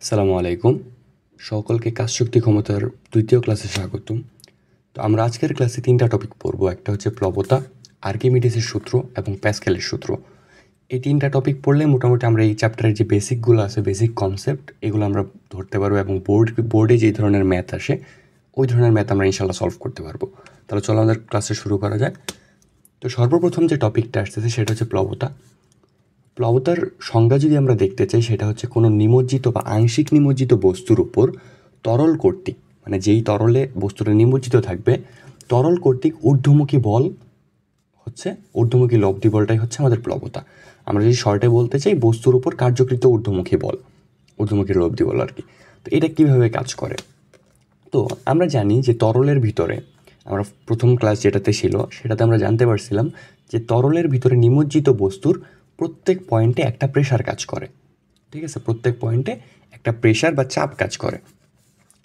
আসসালামু আলাইকুম। সকলকে কাজশক্তি ক্ষমতার ২য় ক্লাসে স্বাগতম। তো আমরা আজকের ক্লাসে ৩টা টপিক পড়ব। একটা হচ্ছে প্লবতা, আর্কিমিডিসের সূত্র এবং প্যাসকেলের সূত্র। এই ৩টা টপিক পড়লে মোটামুটি আমরা এই চ্যাপ্টারের যে বেসিকগুলো আছে, বেসিক কনসেপ্ট, এগুলো আমরা ধরতে পারবো এবং বোর্ডে যে ধরনের ম্যাথ আসে ওই ধরনের ম্যাথ আমরা ইনশাল্লাহ সলভ করতে পারবো। তাহলে চলো আমাদের ক্লাসে শুরু করা যায়। তো সর্বপ্রথম যে টপিকটা আসতেছে সেটা হচ্ছে প্লবতা। প্লবতার সংজ্ঞা যদি আমরা দেখতে চাই, সেটা হচ্ছে কোনো নিমজ্জিত বা আংশিক নিমজ্জিত বস্তুর উপর তরল কর্তৃক, মানে যেই তরলে বস্তুটা নিমজ্জিত থাকবে, তরল কর্তৃক ঊর্ধ্বমুখী বল হচ্ছে, ঊর্ধ্বমুখী লব্ধি বলটাই হচ্ছে আমাদের প্লবতা। আমরা যদি শর্টে বলতে চাই, বস্তুর উপর কার্যকৃত ঊর্ধ্বমুখী বল, ঊর্ধ্বমুখী লব্ধি বল আর কি। তো এটা কীভাবে কাজ করে? তো আমরা জানি যে তরলের ভিতরে, আমরা প্রথম ক্লাস যেটাতে ছিল সেটাতে আমরা জানতে পারছিলাম যে তরলের ভিতরে নিমজ্জিত বস্তুর প্রত্যেক পয়েন্টে একটা প্রেশার কাজ করে। ঠিক আছে, প্রত্যেক পয়েন্টে একটা প্রেশার বা চাপ কাজ করে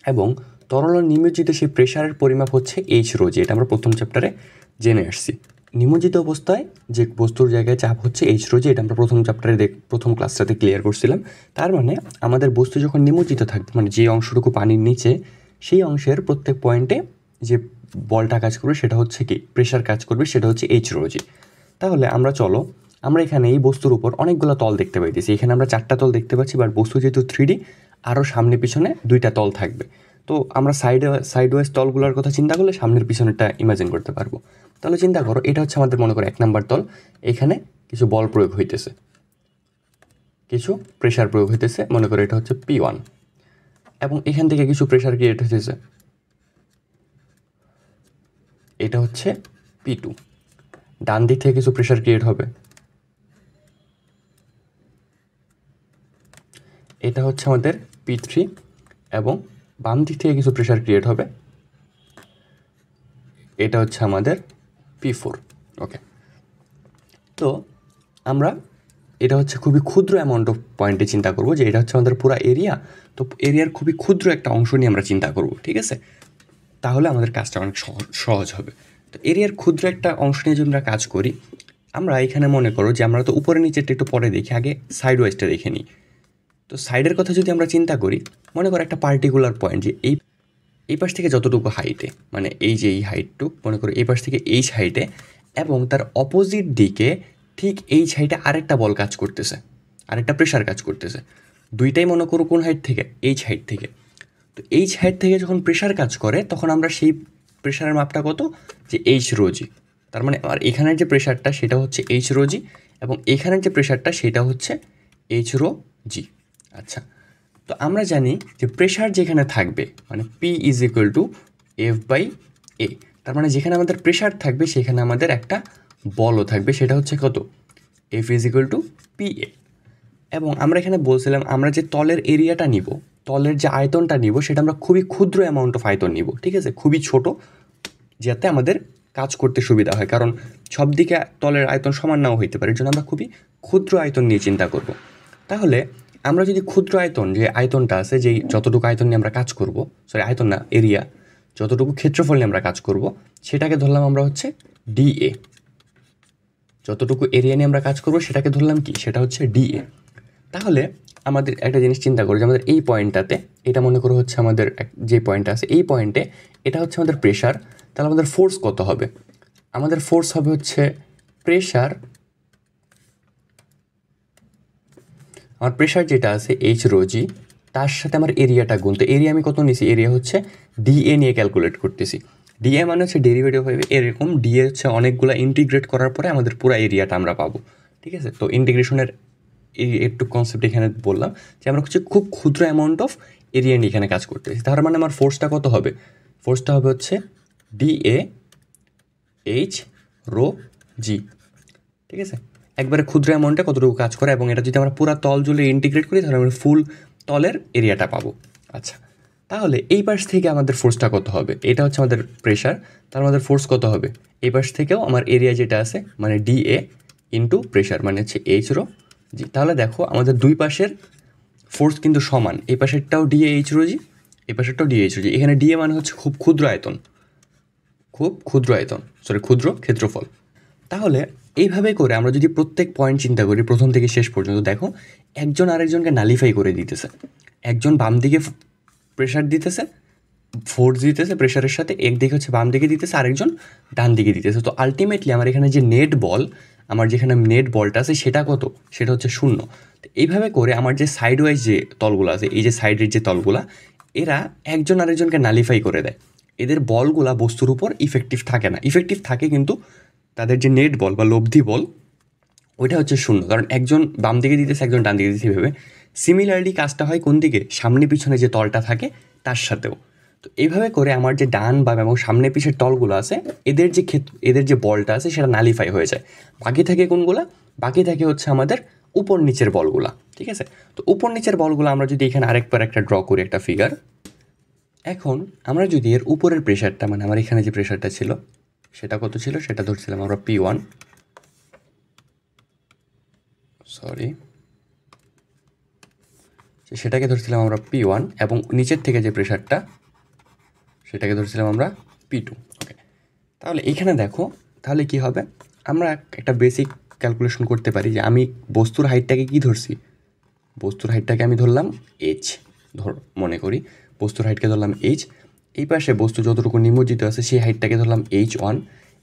এবং তরল নিমজ্জিত সেই প্রেশারের পরিমাপ হচ্ছে এইচ রো, যেটা আমরা প্রথম চ্যাপ্টারে জেনে আসছি। নিমজ্জিত অবস্থায় যে বস্তুর জায়গায় চাপ হচ্ছে এইচ রো, এটা আমরা প্রথম চ্যাপ্টারে প্রথম ক্লাসটাতে ক্লিয়ার করছিলাম। তার মানে আমাদের বস্তু যখন নিমজ্জিত থাকবে, মানে যে অংশটুকু পানির নিচে, সেই অংশের প্রত্যেক পয়েন্টে যে বলটা কাজ করবে সেটা হচ্ছে কি, প্রেশার কাজ করবে, সেটা হচ্ছে এইচ রো জি। তাহলে আমরা এখানে এই বস্তুর উপর অনেকগুলো তল দেখতে পাইতেছি। এখানে আমরা 4টা তল দেখতে পাচ্ছি, বাট বস্তু যেহেতু 3D, আরও সামনে পিছনে 2টা তল থাকবে। তো আমরা সাইড ওয়াইজ তলগুলোর কথা চিন্তা করলে সামনের পিছনেরটা ইমাজিন করতে পারবো। তাহলে চিন্তা করো, এটা হচ্ছে আমাদের মনে করো 1 নাম্বার তল। এখানে কিছু বল প্রয়োগ হইতেছে, কিছু প্রেশার প্রয়োগ হইতেছে, মনে করো এটা হচ্ছে P1, এবং এখান থেকে কিছু প্রেশার ক্রিয়েট হইতেছে, এটা হচ্ছে P2। ডান দিক থেকে কিছু প্রেশার ক্রিয়েট হবে, এটা হচ্ছে আমাদের P3, এবং বাম দিক থেকে কিছু প্রেশার ক্রিয়েট হবে, এটা হচ্ছে আমাদের P4। ওকে, তো আমরা এটা হচ্ছে খুবই ক্ষুদ্র অ্যামাউন্ট অফ পয়েন্টে চিন্তা করব, যে এটা হচ্ছে আমাদের পুরো এরিয়া। তো এরিয়ার খুবই ক্ষুদ্র একটা অংশ নিয়ে আমরা চিন্তা করব, ঠিক আছে? তাহলে আমাদের কাজটা অনেক সহজ হবে। তো এরিয়ার ক্ষুদ্র একটা অংশ নিয়ে যদি আমরা কাজ করি, আমরা এখানে মনে করো যে আমরা তো উপরে নিচেরটা একটু পরে দেখি, আগে সাইড ওয়াইজটা দেখে নিই। তো সাইডের কথা যদি আমরা চিন্তা করি, মনে করো একটা পার্টিকুলার পয়েন্ট, যে এই পাশ থেকে যতটুকু হাইটে, মানে এই যে এই হাইটটুক, মনে করো এই পাশ থেকে এইচ হাইটে, এবং তার অপোজিট দিকে ঠিক এইচ হাইটে আরেকটা বল কাজ করতেছে, আরেকটা প্রেশার কাজ করতেছে। দুইটাই মনে করো কোন হাইট থেকে? এইচ হাইট থেকে। তো এইচ হাইট থেকে যখন প্রেশার কাজ করে, তখন আমরা সেই প্রেশারের মাপটা কত? যে এইচ রোজি। তার মানে আমার এখানের যে প্রেশারটা সেটা হচ্ছে এইচ রোজি, এবং এখানের যে প্রেশারটা সেটা হচ্ছে এইচ রো জি। আচ্ছা, তো আমরা জানি যে প্রেশার যেখানে থাকবে, মানে P is equal to F by A. তার মানে যেখানে আমাদের প্রেশার থাকবে সেখানে আমাদের একটা বলও থাকবে, সেটা হচ্ছে কত? F is equal two P A. এবং আমরা এখানে বলছিলাম আমরা যে তলের এরিয়াটা নিব, তলের যে আয়তনটা নিব, সেটা আমরা খুবই ক্ষুদ্র অ্যামাউন্ট অফ আয়তন নিব, ঠিক আছে? খুবই ছোট, যাতে আমাদের কাজ করতে সুবিধা হয়, কারণ সব দিকে তলের আয়তন সমান নাও হইতে পারে, এর জন্য আমরা খুবই ক্ষুদ্র আয়তন নিয়ে চিন্তা করব। তাহলে আমরা যদি ক্ষুদ্র আয়তন, যে আয়তনটা আছে, যেই যতটুকু আয়তন নিয়ে আমরা কাজ করব, সরি আয়তন না, এরিয়া, যতটুকু ক্ষেত্রফল নিয়ে আমরা কাজ করব, সেটাকে ধরলাম আমরা হচ্ছে ডিএ। যতটুকু এরিয়া নিয়ে আমরা কাজ করব সেটাকে ধরলাম কি? সেটা হচ্ছে ডিএ। তাহলে আমাদের একটা জিনিস চিন্তা করি, যে আমাদের এই পয়েন্টটাতে, এটা মনে করো হচ্ছে আমাদের যে পয়েন্টটা আছে, এই পয়েন্টে এটা হচ্ছে আমাদের প্রেশার। তাহলে আমাদের ফোর্স কত হবে? আমাদের ফোর্স হবে হচ্ছে প্রেশার, আমার প্রেশার যেটা আছে এইচ রোজি, তার সাথে আমার এরিয়াটা গুণ। তো এরিয়া আমি কত নিছি? এরিয়া হচ্ছে ডিএ নিয়ে ক্যালকুলেট করতেছি। ডিএ মানে হচ্ছে ডেরিভেটিভ হবে এরকম, ডিএ হচ্ছে অনেকগুলো ইন্টিগ্রেট করার পরে আমাদের পুরো এরিয়াটা আমরা পাবো, ঠিক আছে? তো ইন্টিগ্রেশনের একটু কনসেপ্ট এখানে বললাম, যে আমরা হচ্ছে খুব ক্ষুদ্র অ্যামাউন্ট অফ এরিয়া নিয়ে এখানে কাজ করতেছি। তার মানে আমার ফোর্সটা কত হবে? ফোর্সটা হবে হচ্ছে ডিএ এইচ রো জি, ঠিক আছে? একবারে ক্ষুদ্র অ্যামাউন্টে কতটুকু কাজ করে, এবং এটা যদি আমরা পুরো তল জুড়ে ইন্টিগ্রেট করি, তাহলে আমরা ফুল তলের এরিয়াটা পাবো। আচ্ছা, তাহলে এই পাশ থেকে আমাদের ফোর্সটা কত হবে? এটা হচ্ছে আমাদের প্রেশার, তাহলে আমাদের ফোর্স কত হবে? এই পাশ থেকেও আমার এরিয়া যেটা আছে, মানে ডিএ ইন্টু প্রেশার, মানে হচ্ছে এইচ রো জি। তাহলে দেখো আমাদের দুই পাশের ফোর্স কিন্তু সমান, এই পাশেরটাও ডিএ এইচ রো জি, এই পাশেরটাও ডিএ এইচ রো জি। এখানে ডিএ মানে হচ্ছে খুব ক্ষুদ্র আয়তন, ক্ষুদ্র ক্ষেত্রফল। তাহলে এইভাবে করে আমরা যদি প্রত্যেক পয়েন্ট চিন্তা করি, প্রথম থেকে শেষ পর্যন্ত, দেখো একজন আরেকজনকে নালিফাই করে দিতেছে, একজন বাম দিকে প্রেশার দিতেছে, ফোর্স দিতেছে প্রেশারের সাথে, একদিকে হচ্ছে বাম দিকে দিতেছে, আরেকজন ডান দিকে দিতেছে। তো আলটিমেটলি আমার এখানে যে নেট বল, আমার যেখানে নেট বলটা আছে সেটা কত, সেটা হচ্ছে 0। তো এইভাবে করে আমার যে সাইড ওয়াইজ যে তলগুলো আছে, এই যে সাইডের যে তলগুলা, এরা একজন আরেকজনকে নালিফাই করে দেয়। এদের বলগুলা বস্তুর উপর ইফেক্টিভ থাকে না, ইফেক্টিভ থাকে কিন্তু তাদের যে নেট বল বা লব্ধি বল ওইটা হচ্ছে 0, কারণ একজন বাম দিকে দিতেছে, একজন ডান দিকে দিতেছে। এভাবে সিমিলারলি কাজটা হয় কোন দিকে, সামনে পিছনে যে তলটা থাকে তার সাথেও। তো এইভাবে করে আমার যে ডান বাম এবং সামনে পিছের তলগুলো আছে, এদের যে বলটা আছে সেটা নালিফাই হয়ে যায়। বাকি থাকে কোনগুলা, বাকি থাকে হচ্ছে আমাদের উপর নিচের বলগুলা। ঠিক আছে, তো উপর নিচের বলগুলো আমরা যদি এখানে আরেকবার একটা ড্র করি, একটা ফিগার। এখন আমরা যদি এর উপরের প্রেশারটা, মানে আমার এখানে যে প্রেশারটা ছিল সেটা কত ছিল, সেটা ধরছিলাম আমরা P1, সরি, সেটাকে ধরছিলাম আমরা P1, এবং নিচের থেকে যে প্রেশারটা সেটাকে ধরছিলাম আমরা P2। ওকে, তাহলে এইখানে দেখো, তাহলে কি হবে, আমরা একটা বেসিক ক্যালকুলেশন করতে পারি যে আমি বস্তুর হাইটটাকে কি ধরছি, বস্তুর হাইটটাকে আমি ধরলাম h, মনে করি বস্তুর হাইটকে ধরলাম h। এই পাশে বস্তু যতটুকু নিমজ্জিত আছে সেই হাইটটাকে ধরলাম h1,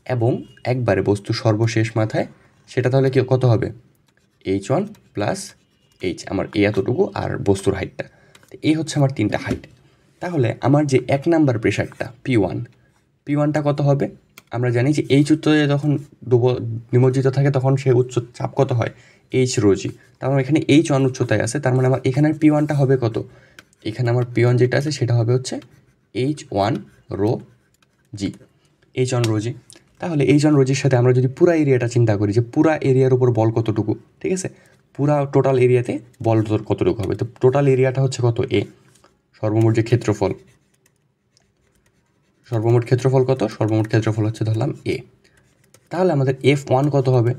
এবং একবারে বস্তু সর্বশেষ মাথায় সেটা তাহলে কি কত হবে, h1 প্লাস h, আমার এতটুকু আর বস্তুর হাইটটা। এই হচ্ছে আমার 3টা হাইট। তাহলে আমার যে 1 নাম্বার প্রেশারটা P1টা কত হবে, আমরা জানি যে h উচ্চতায় যখন নিমজ্জিত থাকে তখন সে উচ্চ চাপ কত হয়, h রো জি। তার মানে এখানে h1 উচ্চতায় আছে, তার মানে আমার এখানের P1টা হবে কত, এখানে আমার P1 যেটা আছে সেটা হবে হচ্ছে h1 রো জি, h1 রো জি। তাহলে h1 রো জির সাথে আমরা যদি পুরা এরিয়াটা চিন্তা করি, যে পুরা এরিয়ার উপর বল কতটুকু, ঠিক আছে, পুরা টোটাল এরিয়াতে বল কতটুকু হবে, তো টোটাল এরিয়াটা হচ্ছে কত, এ, সর্বমোট যে ক্ষেত্রফল, সর্বমোট ক্ষেত্রফল কত, সর্বমোট ক্ষেত্রফল হচ্ছে ধরলাম এ। তাহলে আমাদের F1 কত হবে,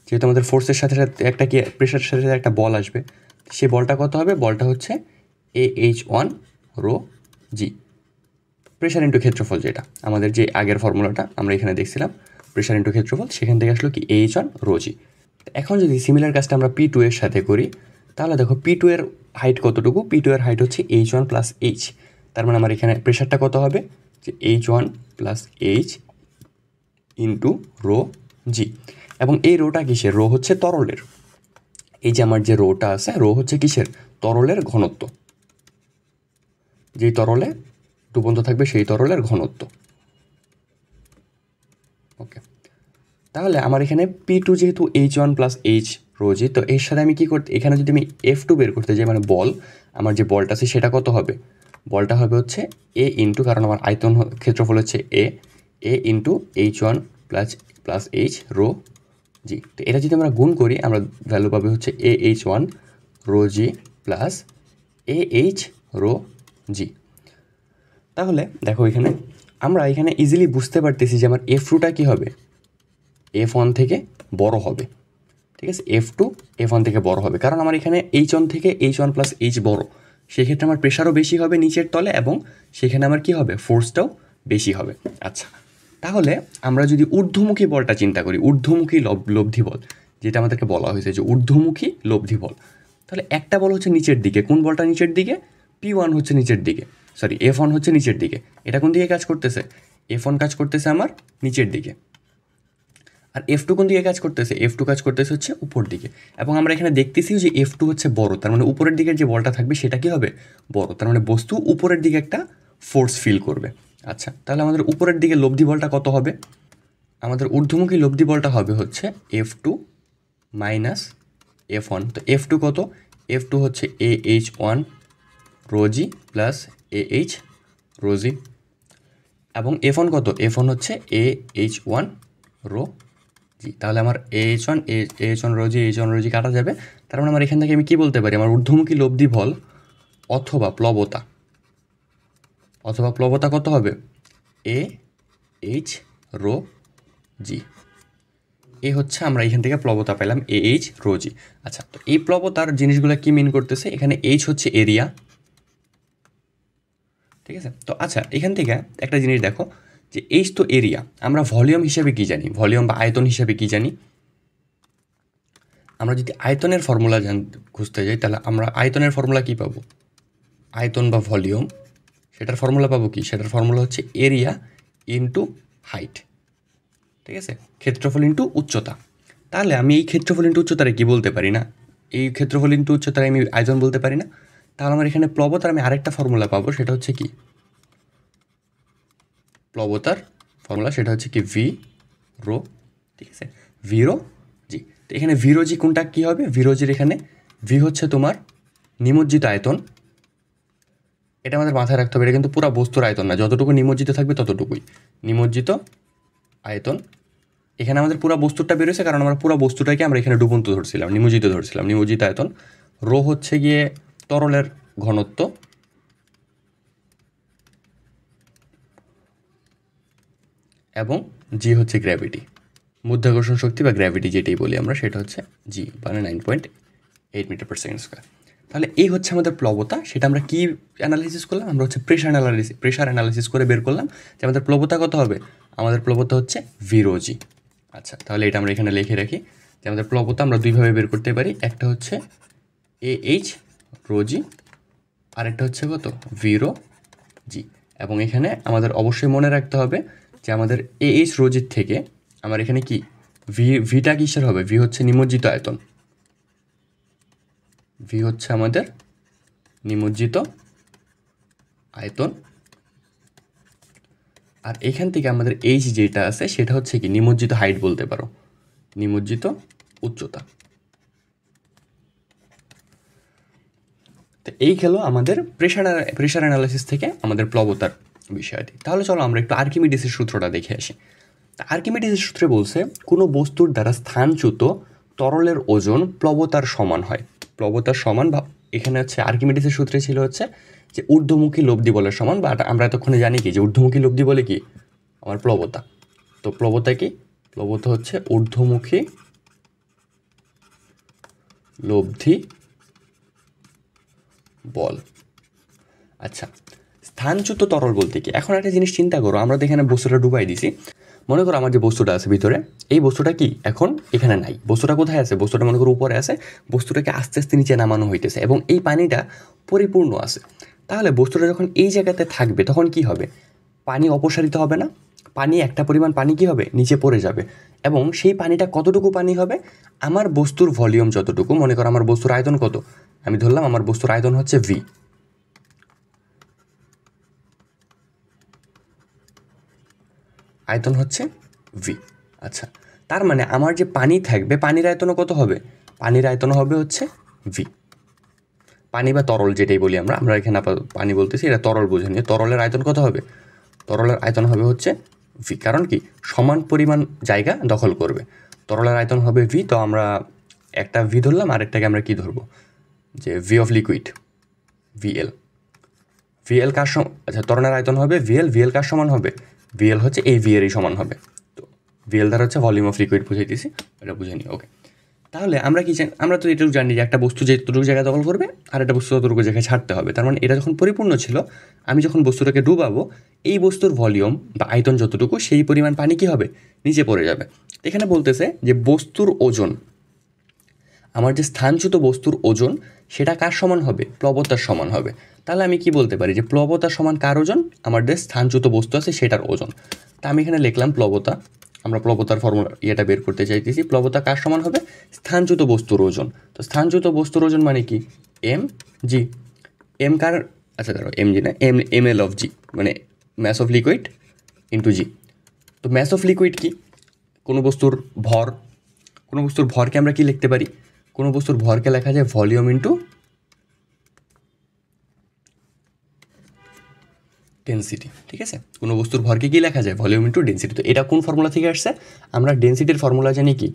যেহেতু আমাদের ফোর্সের সাথে সাথে একটা কি প্রেশারের সাথে সাথে একটা বল আসবে, সেই বলটা কত হবে, বলটা হচ্ছে AH1 রো জি, প্রেশার ইন্টু ক্ষেত্রফল, যেটা আমাদের যে আগের ফর্মুলাটা আমরা এখানে দেখছিলাম, প্রেশার ইন্টু ক্ষেত্রফল, সেখান থেকে আসলো কি AH1 রো জি। এখন যদি সিমিলার কাজটা আমরা P2 এর সাথে করি, তাহলে দেখো P2 এর হাইট কতটুকু, P2 এর হাইট হচ্ছে H1 প্লাস H। তার মানে আমার এখানে প্রেশারটা কত হবে, যে H1 plus H into rho g. এবং এই রোটা কিসের, রো হচ্ছে তরলের, এই যে আমার যে রোটা আছে, রো হচ্ছে কিসের, তরলের ঘনত্ব, যেই তরলে ডুবন্ত থাকবে সেই তরলের ঘনত্ব। ওকে, তাহলে আমার এখানে P2 যেহেতু H1 plus H rho g, তো এর সাথে আমি কী করতে, এখানে যদি আমি F2 বের করতে যাই, মানে বল, আমার যে বলটা আছে সেটা কত হবে, বলটা হবে হচ্ছে এ ইন্টু, কারণ আমার আয়তন ক্ষেত্রফল হচ্ছে A into H1 plus H rho g. তো এটা যদি আমরা গুণ করি, আমরা ভ্যালু পাবে হচ্ছে AH1 rho g plus AH rho g. তাহলে দেখো এখানে আমরা এখানে ইজিলি বুঝতে পারতেছি যে আমার F2টা কী হবে, F1 থেকে বড় হবে। ঠিক আছে, F2 F1 থেকে বড় হবে, কারণ আমার এখানে H1 থেকে H1 প্লাস H বড়, সেক্ষেত্রে আমার প্রেশারও বেশি হবে নিচের তলে, এবং সেখানে আমার কী হবে, ফোর্সটাও বেশি হবে। আচ্ছা, তাহলে আমরা যদি ঊর্ধ্বমুখী বলটা চিন্তা করি, ঊর্ধ্বমুখী লব্ধি বল, যেটা আমাদেরকে বলা হয়েছে যে ঊর্ধ্বমুখী লব্ধি বল, তাহলে একটা বল হচ্ছে নিচের দিকে, কোন বলটা নিচের দিকে, P1 হচ্ছে নিচের দিকে, সরি F1 হচ্ছে নিচের দিকে। এটা কোন দিকে কাজ করতেছে, F1 কাজ করতেছে আমার নিচের দিকে, আর F2 কোন দিকে কাজ করতেছে, F2 কাজ করতেছে হচ্ছে উপর দিকে। এবং আমরা এখানে দেখতেছি যে F2 হচ্ছে বড়, তার মানে উপরের দিকের যে বলটা থাকবে সেটা কি হবে, বড়, তার মানে বস্তু উপরের দিকে একটা ফোর্স ফিল করবে। আচ্ছা, তাহলে আমাদের উপরের দিকে লব্ধি বলটা কত হবে, আমাদের ঊর্ধ্বমুখী লব্ধি বলটা হবে হচ্ছে F2 মাইনাস F1। তো F2 কত, F2 হচ্ছে AH1 rho g plus AH rho g, এবং F1 কত, F1 হচ্ছে AH1 রো জি। তাহলে আমার AH1 রো জি কাটা যাবে, তার মানে আমার এখান থেকে আমি কী বলতে পারি, আমার ঊর্ধ্বমুখী লব্ধি বল অথবা প্লবতা কত হবে, AH রো জি। এই হচ্ছে আমরা এখান থেকে প্লবতা পেলাম AH রো জি। আচ্ছা, তো এই প্লবতার জিনিসগুলো কি মিন করতেছে, এখানে H হচ্ছে এরিয়া, ঠিক আছে। তো আচ্ছা, এখান থেকে একটা জিনিস দেখো, যে H তো এরিয়া, আমরা ভলিউম হিসেবে কি জানি, ভলিউম বা আয়তন হিসেবে কি জানি, আমরা যদি আয়তনের ফর্মুলা খুঁজতে যাই, তাহলে আমরা আয়তনের ফর্মুলা কী পাবো, আয়তন বা ভলিউম, সেটার ফর্মুলা পাবো কি? সেটার ফর্মুলা হচ্ছে এরিয়া ইন্টু হাইট, ঠিক আছে, ক্ষেত্রফল ইন্টু উচ্চতা। তাহলে আমি এই ক্ষেত্রফল ইন্টু উচ্চতারে কি বলতে পারি না? এই ক্ষেত্রফল ইন্টু উচ্চতারে আমি আয়তন বলতে পারি না? তাহলে আমার এখানে প্লবতার আমি আরেকটা ফর্মুলা পাবো, সেটা হচ্ছে কি? প্লবতার ফর্মুলা সেটা হচ্ছে কি ভি রো, ঠিক আছে, ভি রো জি। তো এখানে ভি রো জি কোনটা কী হবে? ভি রো জির এখানে ভি হচ্ছে তোমার নিমজ্জিত আয়তন, এটা আমাদের মাথায় রাখতে হবে। এটা কিন্তু পুরো বস্তুর আয়তন না, যতটুকু নিমজ্জিত থাকবে ততটুকুই নিমজ্জিত আয়তন। এখানে আমাদের পুরো বস্তুটা বেরোছে, কারণ আমরা পুরো বস্তুটাকে আমরা এখানে ডুবন্ত ধরছিলাম, নিমজ্জিত ধরছিলাম, নিমজ্জিত আয়তন। রো হচ্ছে গিয়ে তরলের ঘনত্ব, এবং জি হচ্ছে গ্র্যাভিটি, মাধ্যাকর্ষণ শক্তি বা গ্র্যাভিটি যেটাই বলি আমরা, সেটা হচ্ছে জি, মানে 9.8 মিটার পার সেকেন্ড স্কোয়ার। তাহলে এই হচ্ছে আমাদের প্লবতা। সেটা আমরা কি অ্যানালাইসিস করলাম? আমরা হচ্ছে প্রেশার অ্যানালাইসিস করে বের করলাম যে আমাদের প্লবতা কত হবে। আমাদের প্লবতা হচ্ছে ভিরোজি। আচ্ছা, তাহলে এটা আমরা এখানে লিখে রাখি যে আমাদের প্লবতা আমরা দুইভাবে বের করতে পারি। একটা হচ্ছে AH রোজি, আরেকটা হচ্ছে কত? ভিরো জি। এবং এখানে আমাদের অবশ্যই মনে রাখতে হবে যে আমাদের AH রোজির থেকে আমার এখানে কি ভিটা কিসের হবে? ভি হচ্ছে নিমজ্জিত আয়তন, ভি হচ্ছে আমাদের নিমজ্জিত আয়তন। আর এখান থেকে আমাদের এইচ যেটা আছে সেটা হচ্ছে কি নিমজ্জিত হাইট বলতে পারো, নিমজ্জিত উচ্চতা। তো এই গেল আমাদের প্রেশার অ্যানালাইসিস থেকে আমাদের প্লবতার বিষয়টি। তাহলে চলো আমরা একটু আর্কিমিডিসের সূত্রটা দেখে আসি। আর্কিমিডিসের সূত্রে বলছে কোনো বস্তুর দ্বারা স্থানচ্যুত তরলের ওজন প্লবতার সমান হয়। প্লবতার সমান, বা এখানে হচ্ছে আর্কিমিডিসের সূত্রে ছিল হচ্ছে যে ঊর্ধ্বমুখী লব্ধি বলের সমান, বা আমরা এতক্ষণে জানি কি যে ঊর্ধ্বমুখী লব্ধি বলে কি আমার প্লবতা। তো প্লবতা কি? প্লবতা হচ্ছে ঊর্ধ্বমুখী লব্ধি বল। আচ্ছা, স্থানচ্যুত তরল বলতে কি? এখন একটা জিনিস চিন্তা করো, আমরা তো এখানে বস্তুটা ডুবাই দিছি। মনে করো আমার যে বস্তুটা আছে ভিতরে, এই বস্তুটা কি এখন এখানে নাই। বস্তুটা কোথায় আছে? বস্তুটা মনে করো উপরে আছে, বস্তুটাকে আস্তে আস্তে নিচে নামানো হইতেছে এবং এই পানিটা পরিপূর্ণ আছে। তাহলে বস্তুটা যখন এই জায়গাতে থাকবে তখন কি হবে? পানি অপসারিত হবে না? পানি একটা পরিমাণ পানি কি হবে? নিচে পড়ে যাবে। এবং সেই পানিটা কতটুকু পানি হবে? আমার বস্তুর ভলিউম যতটুকু, মনে করো আমার বস্তুর আয়তন কত, আমি ধরলাম আমার বস্তুর আয়তন হচ্ছে ভি, আয়তন হচ্ছে ভি। আচ্ছা, তার মানে আমার যে পানি থাকবে, পানির আয়তনও কত হবে? পানির আয়তন হবে হচ্ছে ভি। পানি বা তরল যেটাই বলি আমরা, আমরা এখানে পানি বলতেছি, এটা তরল বুঝে নিয়ে। তরলের আয়তন কত হবে? তরলের আয়তন হবে হচ্ছে ভি, কারণ কি সমান পরিমাণ জায়গা দখল করবে। তরলের আয়তন হবে ভি। তো আমরা একটা ভি ধরলাম, আরেকটাকে আমরা কি ধরবো? যে V of liquid, VL. VL কার সমান? আচ্ছা, তরলের আয়তন হবে ভিএল, ভিএল কার সমান হবে? ভিএল হচ্ছে এই ভি এরই সমান হবে। তো ভিএল দ্বারা হচ্ছে ভলিউম অফ লিকুইড বুঝাইতেছি, এটা বুঝে নিই। ওকে, তাহলে আমরা কি জানি? আমরা তো এটুকু জানি যে একটা বস্তু যতটুকু জায়গা দখল করবে আর একটা বস্তু ততটুকু জায়গায় ছাড়তে হবে। তার মানে এটা যখন পরিপূর্ণ ছিল, আমি যখন বস্তুটাকে ডুবাবো, এই বস্তুর ভলিউম বা আয়তন যতটুকু, সেই পরিমাণ পানি কি হবে? নিচে পড়ে যাবে। এখানে বলতেছে যে বস্তুর ওজন, আমার যে স্থানচ্যুত বস্তুর ওজন সেটা কার সমান হবে? প্লবতার সমান হবে। তাহলে আমি কি বলতে পারি যে প্লবতার সমান কার ওজন? আমার যে স্থানচ্যুত বস্তু আছে সেটার ওজন। তা আমি এখানে লিখলাম প্লবতা। আমরা প্লবতার ফর্মুলা ইয়েটা বের করতে চাইতেছি। প্লবতা কার সমান হবে? স্থানচ্যুত বস্তুর ওজন। তো স্থানচ্যুত বস্তুর ওজন মানে কি? M G. এম কার? আচ্ছা ধরো এম জি না, এম এল অফ জি, মানে ম্যাস অফ লিকুইড ইন্টু জি। তো ম্যাস অফ লিকুইড কি? কোনো বস্তুর ভর, কোনো বস্তুর ভরকে আমরা কি লিখতে পারি? কোনো বস্তুর ভরকে লেখা যায় ভলিউম ইন্টু ডেনসিটি, ঠিক আছে? কোনো বস্তুর ভরকে কি লেখা যায়? Volume into density. তো এটা কোন ফর্মুলা থেকে আসছে? আমরা ডেনসিটির ফর্মুলা জানি কি,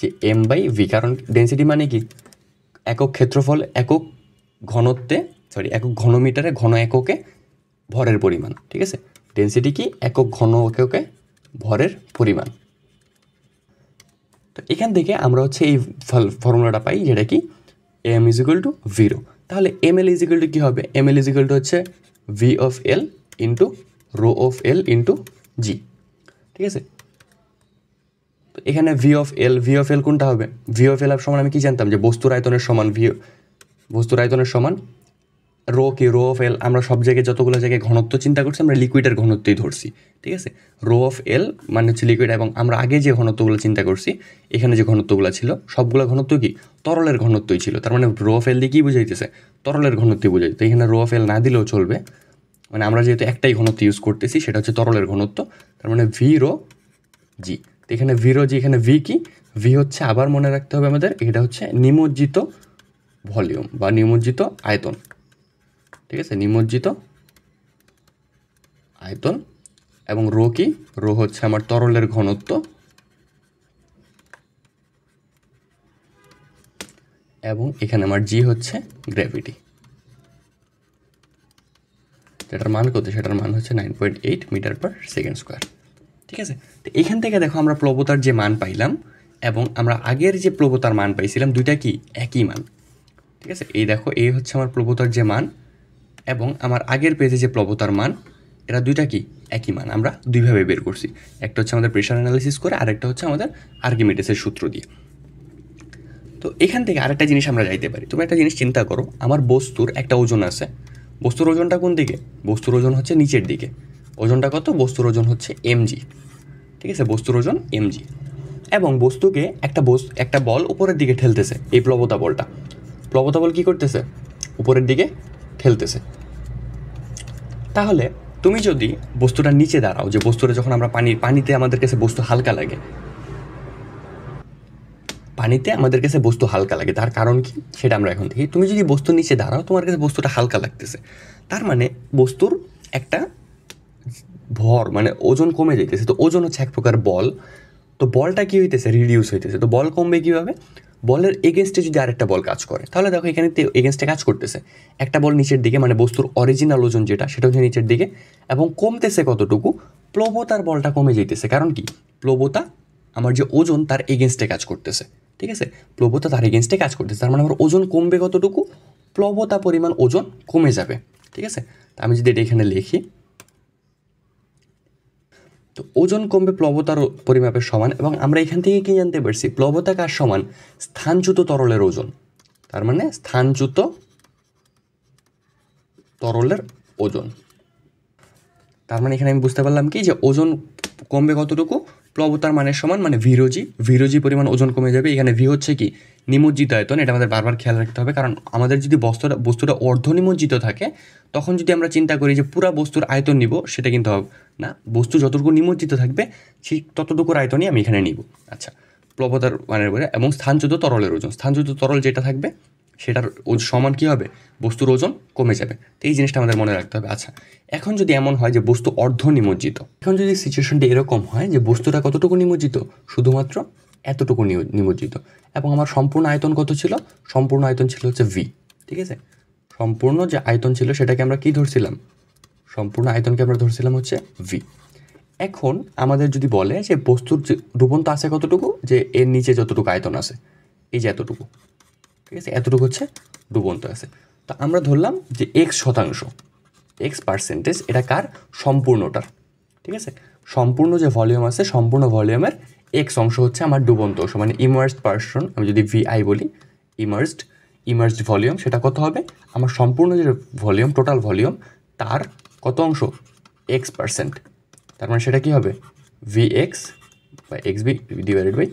যে এম বাই ভি। কারণ ডেনসিটি মানে কি? একক ক্ষেত্রফল একক ঘনত্বে, একক ঘনমিটারে ঘন এককে ভরের পরিমাণ, ঠিক আছে? ডেনসিটি কি? একক ঘন এককে ভরের পরিমাণ। তো এখান থেকে আমরা হচ্ছে এই ফর্মুলাটা পাই, যেটা কি M is equal to V rho. তাহলে M L is equal to কী হবে? M L is equal to হচ্ছে V of L into rho of L into g, ঠিক আছে? তো এখানে ভি অফ এল কোনটা হবে? ভি অফ এল সমান আমি কি জানতাম যে বস্তুর আয়তনের সমান, বস্তুর আয়তনের সমান রো অফ এল, আমরা সব জায়গায় যতগুলো জায়গায় ঘনত্ব চিন্তা করছি আমরা লিকুইডের ঘনত্বই ধরছি, ঠিক আছে। রো অফ এল মানে হচ্ছে লিকুইড, এবং আমরা আগে যে ঘনত্বগুলো চিন্তা করছি এখানে যে ঘনত্বগুলো ছিল সবগুলো ঘনত্ব কি তরলের ঘনত্বই ছিল। তার মানে রো অফ এল দিয়ে কী বুঝাইতেছে, তরলের ঘনত্বই বুঝাইতে। এখানে রো অফ এল না দিলেও চলবে, মানে আমরা যেহেতু একটাই ঘনত্ব ইউজ করতেছি সেটা হচ্ছে তরলের ঘনত্ব, তার মানে ভি রো জি। তো এখানে ভি রো জি, এখানে ভি কি, ভি হচ্ছে আবার মনে রাখতে হবে আমাদের, এটা হচ্ছে নিমজ্জিত ভলিউম বা নিমজ্জিত আয়তন, ঠিক আছে, নিমজ্জিত আয়তন। এবং রো কি, রো হচ্ছে আমার তরলের ঘনত্ব, এবং এখানে আমার জি হচ্ছে গ্র্যাভিটি, যেটার মান কত, সেটার মান হচ্ছে 9.8 মিটার পার সেকেন্ড স্কোয়ার, ঠিক আছে। তো এখান থেকে দেখো আমরা প্লবতার যে মান পাইলাম এবং আমরা আগের যে প্লবতার মান পাইছিলাম দুইটা কি একই মান, ঠিক আছে। এই দেখো এই হচ্ছে আমার প্লবতার যে মান এবং আমার আগের পেজে যে প্লবতার মান, এরা দুইটা কি একই মান, আমরা দুইভাবে বের করছি। একটা হচ্ছে আমাদের প্রেশার অ্যানালিসিস করে, আরেকটা হচ্ছে আমাদের আর্কিমিডিসের সূত্র দিয়ে। তো এখান থেকে আরেকটা জিনিস আমরা যাইতে পারি। তুমি একটা জিনিস চিন্তা করো, আমার বস্তুর একটা ওজন আছে, বস্তুর ওজনটা কোন দিকে, বস্তুর ওজন হচ্ছে নিচের দিকে। ওজনটা কত, বস্তুর ওজন হচ্ছে এমজি, ঠিক আছে, বস্তুর ওজন এমজি। এবং বস্তুকে একটা বল উপরের দিকে ঠেলতেছে, এই প্লবতা বলটা, প্লবতা বল কী করতেছে, উপরের দিকে ঠেলতেছে। তাহলে তুমি যদি বস্তুটা নিচে দাঁড়াও, যে বস্তুটা যখন আমরা পানিতে আমাদের কাছে বস্তু হালকা লাগে, পানিতে আমাদের কাছে বস্তু হালকা লাগে, তার কারণ কি সেটা আমরা এখন দেখি। তুমি যদি বস্তুর নিচে দাঁড়াও তোমার কাছে বস্তুটা হালকা লাগতেছে, তার মানে বস্তুর একটা ভর মানে ওজন কমে যাইতেছে। তো ওজন হচ্ছে এক প্রকার বল, তো বলটা কী হইতেছে, রিডিউস হইতেছে। তো বল কমবে কীভাবে, বলের এগেনস্টে যদি আরেকটা বল কাজ করে, তাহলে দেখো এখানে এগেনস্টে কাজ করতেছে একটা বল নিচের দিকে, মানে বস্তুর অরিজিনাল ওজন যেটা সেটা হচ্ছে নিচের দিকে, এবং কমতেছে কতটুকু, প্লবতার বলটা কমে যাইতেছে। কারণ কি, প্লবতা আমার যে ওজন তার এগেনস্টে কাজ করতেছে, ঠিক আছে, প্লবতা তার এগেনস্টে কাজ করতেছে, তার মানে আমার ওজন কমবে কতটুকু, প্লবতা পরিমাণ ওজন কমে যাবে, ঠিক আছে। তা আমি যদি এটা এখানে লিখি, তো ওজন কমবে প্লবতার পরিমাপের সমান। এবং আমরা এখান থেকে কি জানতে পারছি, প্লবতা কার সমান, স্থানচ্যুত তরলের ওজন, তার মানে স্থানচ্যুত তরলের ওজন। তার মানে এখানে আমি বুঝতে পারলাম কি, যে ওজন কমবে কতটুকু, প্লবতার মানের সমান, মানে ভিরোজি পরিমাণ ওজন কমে যাবে। এখানে ভি হচ্ছে কি নিমজ্জিত আয়তন, এটা আমাদের বারবার খেয়াল রাখতে হবে, কারণ আমাদের যদি বস্তুটা অর্ধ নিমজ্জিত থাকে তখন যদি আমরা চিন্তা করি যে পুরা বস্তুর আয়তন নিব, সেটা কিন্তু হবে না, বস্তু যতটুকু নিমজ্জিত থাকবে ঠিক ততটুকুর আয়তনই আমি এখানে নিব। আচ্ছা, প্লবতার মানের বলে, এবং স্থানচ্যুত তরলের ওজন, স্থানচ্যুত তরল যেটা থাকবে সেটার সমান কী হবে, বস্তুর ওজন কমে যাবে। তো এই জিনিসটা আমাদের মনে রাখতে হবে। আচ্ছা, এখন যদি এমন হয় যে বস্তু অর্ধ নিমজ্জিত, এখন যদি সিচুয়েশনটা এরকম হয় যে বস্তুটা কতটুকু নিমজ্জিত, শুধুমাত্র এতটুকু নিমজ্জিত, এবং আমার সম্পূর্ণ আয়তন কত ছিল, সম্পূর্ণ আয়তন ছিল হচ্ছে ভি, ঠিক আছে। সম্পূর্ণ যে আয়তন ছিল সেটাকে আমরা কি ধরছিলাম, সম্পূর্ণ আয়তনকে আমরা ধরছিলাম হচ্ছে ভি। এখন আমাদের যদি বলে যে বস্তুর যে ডুবন্ত আছে কতটুকু, যে এর নিচে যতটুকু আয়তন আছে, এই যে এতটুকু, ঠিক আছে, এতটুকু হচ্ছে ডুবন্ত আছে। তো আমরা ধরলাম যে X%, X%, এটা কার, সম্পূর্ণটার, ঠিক আছে। সম্পূর্ণ যে ভলিউম আছে, সম্পূর্ণ ভলিউমের X অংশ হচ্ছে আমার ডুবন্ত অংশ, মানে ইমার্সড পার্সন, আমি যদি VI বলি, ইমার্সড ভলিউম, সেটা কত হবে, আমার সম্পূর্ণ যে ভলিউম, টোটাল ভলিউম, তার কত অংশ, X%, তার মানে সেটা কী হবে, VX বা XB ডিভাইডেড বাই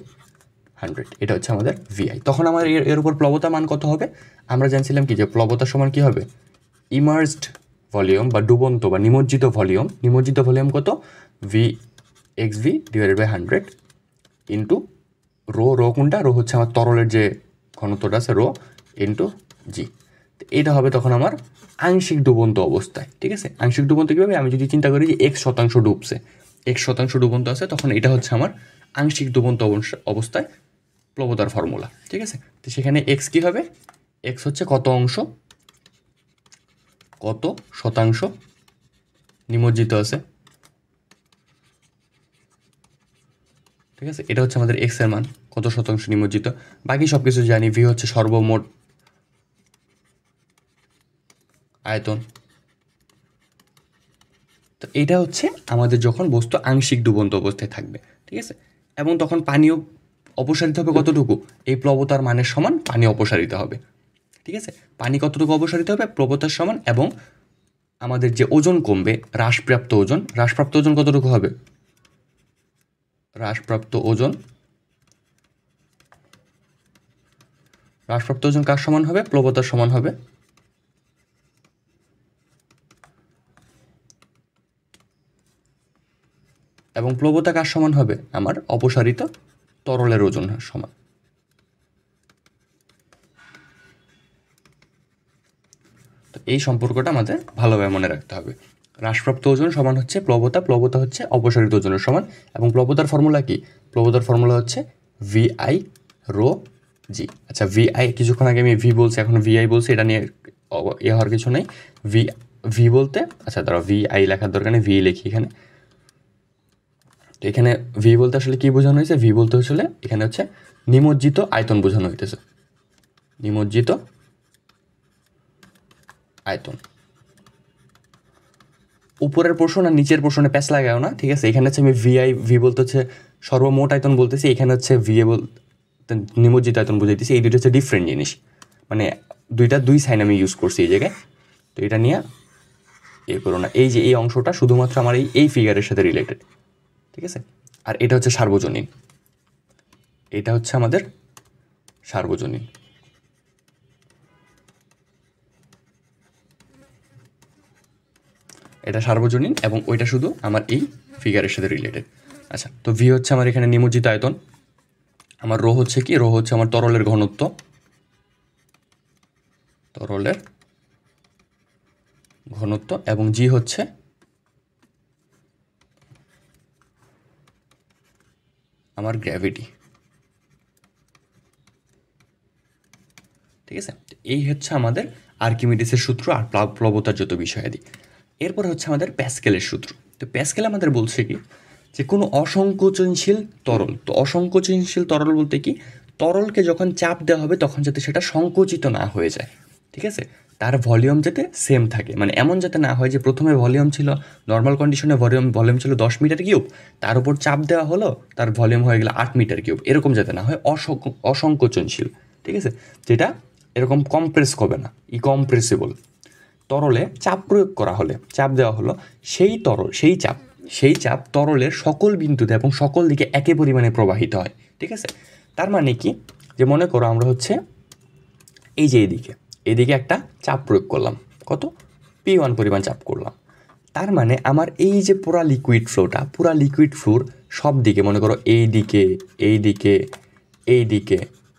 100, এটা হচ্ছে আমাদের VI। তখন আমার এর উপর প্লবতা মান কত হবে, আমরা জানছিলাম কি যে প্লবতার সমান কী হবে, ইমার্সড ভলিউম বা ডুবন্ত বা নিমজ্জিত ভলিউম কত, VXV divided by 100 into rho কোনটা, রো হচ্ছে আমার তরলের যে ঘনত্বটা আছে, রো ইন্টু জি। এটা হবে তখন আমার আংশিক ডুবন্ত অবস্থায়, ঠিক আছে। আংশিক ডুবন্ত কীভাবে, আমি যদি চিন্তা করি যে X% ডুবছে, X% ডুবন্ত আছে, তখন এটা হচ্ছে আমার আংশিক ডুবন্ত অবস্থায় প্লবতার ফর্মুলা, ঠিক আছে। তো সেখানে এক্স কী হবে, এক্স হচ্ছে কত অংশ, কত শতাংশ নিমজ্জিত আছে, ঠিক আছে, এটা হচ্ছে আমাদের এক্স এর মান, কত শতাংশ নিমজ্জিত। বাকি সব কিছু জানি, ভি হচ্ছে সর্বমোট আয়তন। তো এটা হচ্ছে আমাদের যখন বস্তু আংশিক ডুবন্ত অবস্থায় থাকবে, ঠিক আছে, এবং তখন পানিও অপসারিত হবে কতটুকু, এই প্লবতার মানের সমান পানি অপসারিত হবে, ঠিক আছে, পানি কতটুকু অপসারিত হবে, প্রবণতার সমান, এবং আমাদের যে ওজন কমবে, হ্রাসপ্রাপ্ত ওজন কতটুকু হবে, হ্রাসপ্রাপ্ত ওজন কার সমান হবে, প্লবতার সমান হবে। এবং প্লবতা কার সমান হবে, আমার অপসারিত তরলের ওজন সমান। তো এই সম্পর্কটা আমাদের ভালোভাবে মনে রাখতে হবে। হ্রাসপ্রাপ্ত ওজন সমান হচ্ছে প্লবতা হচ্ছে অপসারিত ওজনের সমান। এবং প্লবতার ফর্মুলা কি, প্লবতার ফর্মুলা হচ্ছে VI ρ G। আচ্ছা, VI কিছুক্ষণ আগে আমি V বলছি, এখন VI বলছি, এটা নিয়ে হওয়ার কিছু নেই। V বলতে, আচ্ছা দাঁড়াও, VI লেখার দরকার নেই, V লিখি এখানে। তো এখানে V বলতে আসলে কি বোঝানো হয়েছে, V বলতে আসলে এখানে হচ্ছে নিমজ্জিত আয়তন বোঝানো হইতেছে, নিমজ্জিত আয়তন। উপরের পোর্শন আর নিচের পোর্শনে প্যাচ লাগাও না, ঠিক আছে। এখানে হচ্ছে আমি V বলতে হচ্ছে সর্বমোট আয়তন বলতেছি, এখানে হচ্ছে VA বলতে নিমজ্জিত আয়তন বুঝাইতেছি। এই দুটো হচ্ছে ডিফারেন্ট জিনিস, মানে দুই সাইন আমি ইউজ করছি এই জায়গায়। তো এটা নিয়ে করো না, এই যে এই অংশটা শুধুমাত্র আমার এই ফিগারের সাথে রিলেটেড, ঠিক আছে। আর এটা হচ্ছে সার্বজনীন, এটা হচ্ছে আমাদের সার্বজনীন। এটা সার্বজনীন এবং ওইটা শুধু আমার এই ফিগারের সাথে রিলেটেড। আচ্ছা, তো V হচ্ছে আমার এখানে নিমজ্জিত আয়তন, আমার রো হচ্ছে কি, রো হচ্ছে আমার তরলের ঘনত্ব, এবং G হচ্ছে আমার গ্র্যাভিটি, ঠিক আছে। এই হচ্ছে আমাদের আর্কিমিডিসের সূত্র আর প্লবতার যত বিষয়াদি। এরপর হচ্ছে আমাদের প্যাসকেলের সূত্র। তো প্যাসকেল আমাদের বলছে কি, যে কোনো অসংকোচনশীল তরল, তো অসংকোচনশীল তরল বলতে কি, তরলকে যখন চাপ দেওয়া হবে তখন যাতে সেটা সংকুচিত না হয়ে যায়, ঠিক আছে। তার ভলিউম যাতে সেম থাকে, মানে এমন যাতে না হয় যে প্রথমে ভলিউম ছিল, নর্মাল কন্ডিশনে ভলিউম ছিল 10 মিটার কিউব, তার উপর চাপ দেওয়া হলো, তার ভলিউম হয়ে গেল 8 মিটার কিউব, এরকম যাতে না হয়, অসংকোচনশীল, ঠিক আছে। যেটা এরকম কম্প্রেস হবে না, কম্প্রেসিবল। তরলে চাপ প্রয়োগ করা হলে, চাপ দেওয়া হলো, সেই চাপ তরলের সকল বিন্দুতে এবং সকল দিকে একই পরিমাণে প্রবাহিত হয়, ঠিক আছে। তার মানে কি, যে মনে করো আমরা হচ্ছে এই যে এদিকে একটা চাপ প্রয়োগ করলাম, কত, P1 পরিমাণ চাপ করলাম। তার মানে আমার এই যে পুরা লিকুইড ফ্লোর সব দিকে, মনে করো এইদিকে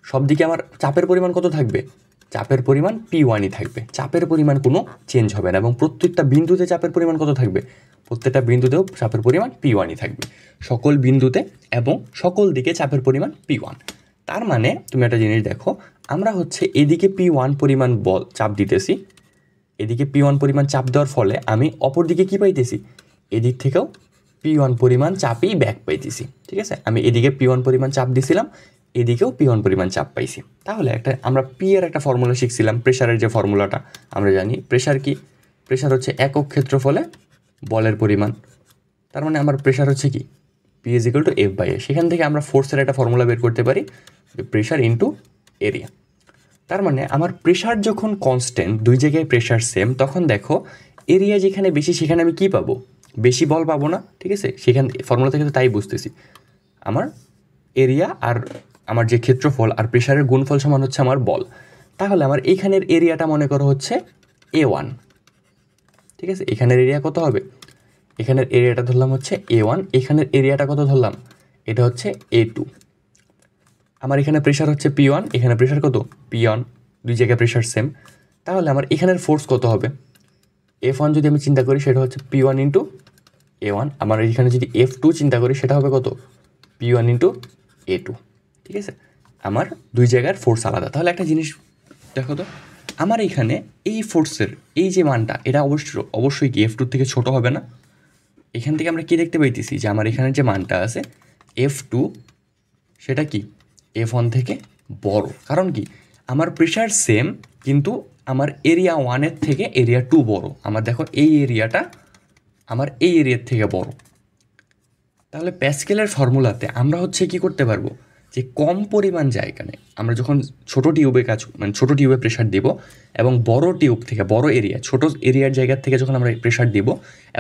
সব দিকে আমার চাপের পরিমাণ কত থাকবে, চাপের পরিমাণ P1ই থাকবে, চাপের পরিমাণ কোনো চেঞ্জ হবে না। এবং প্রত্যেকটা বিন্দুতে চাপের পরিমাণ কত থাকবে, প্রত্যেকটা বিন্দুতেও চাপের পরিমাণ P1ই থাকবে, সকল বিন্দুতে এবং সকল দিকে চাপের পরিমাণ P1। তার মানে তুমি একটা জিনিস দেখো, আমরা হচ্ছে এদিকে P1 পরিমাণ চাপ দিতেছি, এদিকে P1 পরিমাণ চাপ দেওয়ার ফলে আমি অপর দিকে কী পাইতেছি, এদিক থেকেও P1 পরিমাণ চাপই ব্যাক পাইতেছি, ঠিক আছে। আমি এদিকে P1 পরিমাণ চাপ দিছিলাম, এদিকেও P1 পরিমাণ চাপ পাইছি। তাহলে আমরা P এর একটা ফর্মুলা শিখছিলাম, প্রেশারের যে ফর্মুলাটা আমরা জানি। প্রেশার কি, প্রেশার হচ্ছে একক ক্ষেত্রফলে বলের পরিমাণ। তার মানে আমার প্রেশার হচ্ছে কি, P = F/A। সেখান থেকে আমরা ফোর্সের একটা ফর্মুলা বের করতে পারি, প্রেশার ইন্টু এরিয়া। তার মানে আমার প্রেশার যখন কনস্ট্যান্ট, দুই জায়গায় প্রেশার সেম, তখন দেখো এরিয়া যেখানে বেশি সেখানে আমি কি পাবো, বেশি বল পাবো না, ঠিক আছে। সেখান ফর্মুলা থেকে তো তাই বুঝতেছি, আমার এরিয়া আর আমার যে ক্ষেত্রফল আর প্রেশারের গুণফল সমান হচ্ছে আমার বল। তাহলে আমার এইখানের এরিয়াটা মনে করো হচ্ছে A1, ঠিক আছে। এখানের এরিয়া কত হবে, এখানের এরিয়াটা ধরলাম হচ্ছে A1, এখানের এরিয়াটা কত ধরলাম, এটা হচ্ছে A2। আমার এখানে প্রেশার হচ্ছে P1, এখানে প্রেশার কত P1, দুই জায়গায় প্রেশার সেম। তাহলে আমার এখানের ফোর্স কত হবে, F1 যদি আমি চিন্তা করি সেটা হচ্ছে P1 × A1। আমার এখানে যদি F2 চিন্তা করি সেটা হবে কত, P1 × A2, ঠিক আছে। আমার দুই জায়গার ফোর্স আলাদা। তাহলে একটা জিনিস দেখো তো, আমার এইখানে এই ফোর্সের এই যে মানটা, এটা অবশ্যই কি F2 থেকে ছোট হবে না। এখান থেকে আমরা কি দেখতে পাইতেছি, যে আমার এখানে যে মানটা আছে F2, সেটা কি F1 থেকে বড়। কারণ কি, আমার প্রেশার সেম কিন্তু আমার এরিয়া 1-এর থেকে এরিয়া 2 বড়। আমার দেখো এই এরিয়াটা আমার এই এরিয়ার থেকে বড়। তাহলে প্যাসকেলের ফর্মুলাতে আমরা হচ্ছে কি করতে পারবো, যে কম পরিমাণ জায়গায় আমরা যখন ছোটো টিউবে মানে ছোটো টিউবে প্রেশার দিব এবং বড় টিউব থেকে বড় এরিয়া ছোটো এরিয়ার জায়গার থেকে যখন আমরা প্রেশার দিব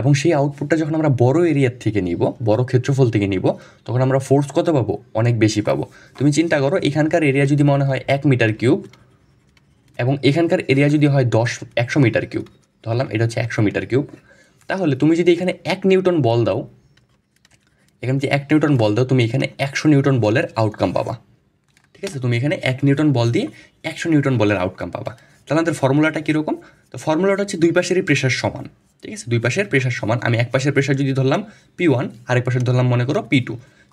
এবং সেই আউটপুটটা যখন আমরা বড় এরিয়ার থেকে নিব, বড় ক্ষেত্রফল থেকে নিব, তখন আমরা ফোর্স কত পাবো? অনেক বেশি পাবো। তুমি চিন্তা করো, এখানকার এরিয়া যদি মনে হয় 1 মিটার কিউব এবং এখানকার এরিয়া যদি হয় 100 মিটার কিউব, ধরলাম এটা হচ্ছে 100 মিটার কিউব, তাহলে তুমি যদি এখানে 1 নিউটন বল দাও, এখানে যে 1 নিউটন বল দাও, তুমি এখানে 100 নিউটন বলের আউটকাম পাবা। ঠিক আছে, তুমি এখানে 1 নিউটন বল দিয়ে 100 নিউটন বলের আউটকাম পাবা। তাহলে আমাদের ফর্মুলাটা কীরকম? তো ফর্মুলাটা হচ্ছে দুই পাশেরই প্রেশার সমান। ঠিক আছে, দুই পাশের প্রেশার সমান। আমি এক পাশের প্রেশার যদি ধরলাম P1, আরেক পাশের ধরলাম মনে করো P2।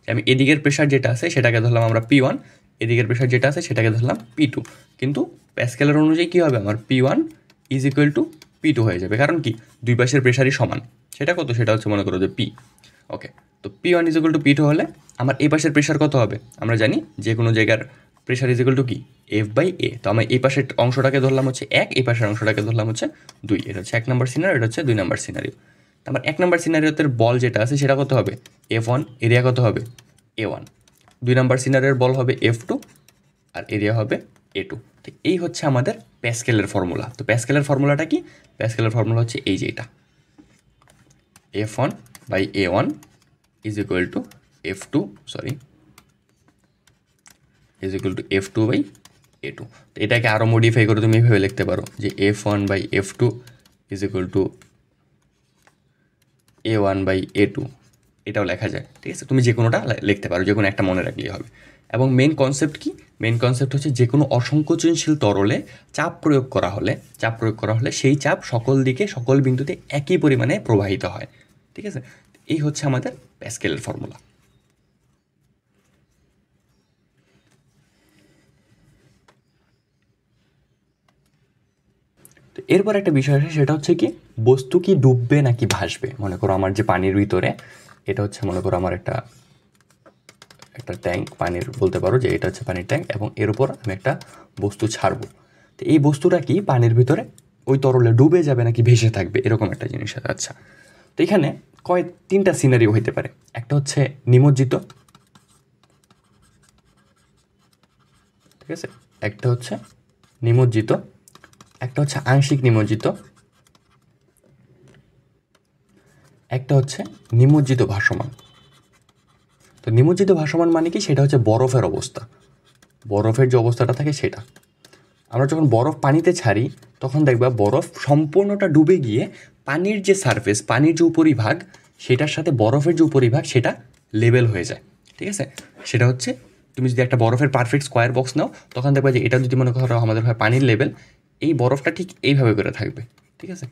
আমি এদিকের প্রেশার যেটা আছে সেটাকে ধরলাম আমরা P1, এদিকের প্রেশার যেটা আছে সেটাকে ধরলাম P2। কিন্তু প্যাসকেলের অনুযায়ী কী হবে? আমার P1 is equal two P2 হয়ে যাবে। কারণ কি? দুই পাশের প্রেশারই সমান। সেটা কত? সেটা হচ্ছে মনে করো যে P। ওকে, তো P1 is equal two P2 হলে আমার এই পাশের প্রেশার কত হবে? আমরা জানি যে কোনো জায়গার প্রেশার ইজ ইকুয়াল টু কি? F/A। তো আমি এই পাশের অংশটাকে ধরলাম হচ্ছে 1, এই পাশের অংশটাকে ধরলাম হচ্ছে 2। এটা হচ্ছে 1 নম্বর সিনারিও, এটা হচ্ছে 2 নম্বর সিনারিও। আমার 1 নম্বর সিনারিওতে বল যেটা আছে সেটা কত হবে? F1, এরিয়া কত হবে? A1। 2 নম্বর সিনারিওর বল হবে F2 আর এরিয়া হবে A2। তো এই হচ্ছে আমাদের প্যাসকেলের ফর্মুলা। তো প্যাসকেলের ফর্মুলাটা কি? প্যাসকেলের ফর্মুলা হচ্ছে এই যে এটা, F1/A1 is equal two F2, is equal two F2/A2। তো এটাকে আরও মডিফাই করে তুমি এভাবে লিখতে পারো যে F1/F2 is equal two A1/A2, এটাও লেখা যায়। ঠিক আছে, তুমি যে কোনোটা লিখতে পারো, যে কোনো একটা মনে রাখলেই হবে। এবং মেন কনসেপ্ট কি? মেন কনসেপ্ট হচ্ছে যে কোনো অসংকোচনশীল তরলে চাপ প্রয়োগ করা হলে সেই চাপ সকল দিকে সকল বিন্দুতে একই পরিমাণে প্রবাহিত হয়। ঠিক আছে, এই হচ্ছে আমাদের প্যাসকেলের ফর্মুলা। তো এরপর একটা বিষয় আছে, সেটা হচ্ছে কি বস্তু কি ডুববে নাকি ভাসবে। মনে করো আমার যে পানির ভিতরে, এটা হচ্ছে মনে করো আমার একটা ট্যাঙ্ক পানির, বলতে পারো যে এটা হচ্ছে পানির ট্যাঙ্ক, এবং এর উপর আমি একটা বস্তু ছাড়বো। তো এই বস্তুটা কি পানির ভিতরে ওই তরলে ডুবে যাবে নাকি ভেসে থাকবে, এরকম একটা জিনিস। আচ্ছা, তো এখানে তিনটা সিনারিও হইতে পারে। একটা হচ্ছে নিমজ্জিত, ঠিক আছে, একটা হচ্ছে নিমজ্জিত, একটা হচ্ছে আংশিক নিমজ্জিত, একটা হচ্ছে নিমজ্জিত ভাসমান। তো নিমজ্জিত ভাসমান মানে কি? সেটা হচ্ছে বরফের অবস্থা, বরফের যে অবস্থাটা থাকে সেটা। আমরা যখন বরফ পানিতে ছাড়ি তখন দেখবা বরফ সম্পূর্ণটা ডুবে গিয়ে পানির যে সারফেস, পানির যে উপরিভাগ, সেটার সাথে বরফের যে উপরিভাগ সেটা লেভেল হয়ে যায়। ঠিক আছে, সেটা হচ্ছে তুমি যদি একটা বরফের পারফেক্ট স্কোয়ার বক্স নাও, তখন দেখবা যে এটা যদি মনে করো আমাদের হয় পানির লেভেল, এই বরফটা ঠিক এইভাবে করে থাকবে। ঠিক আছে,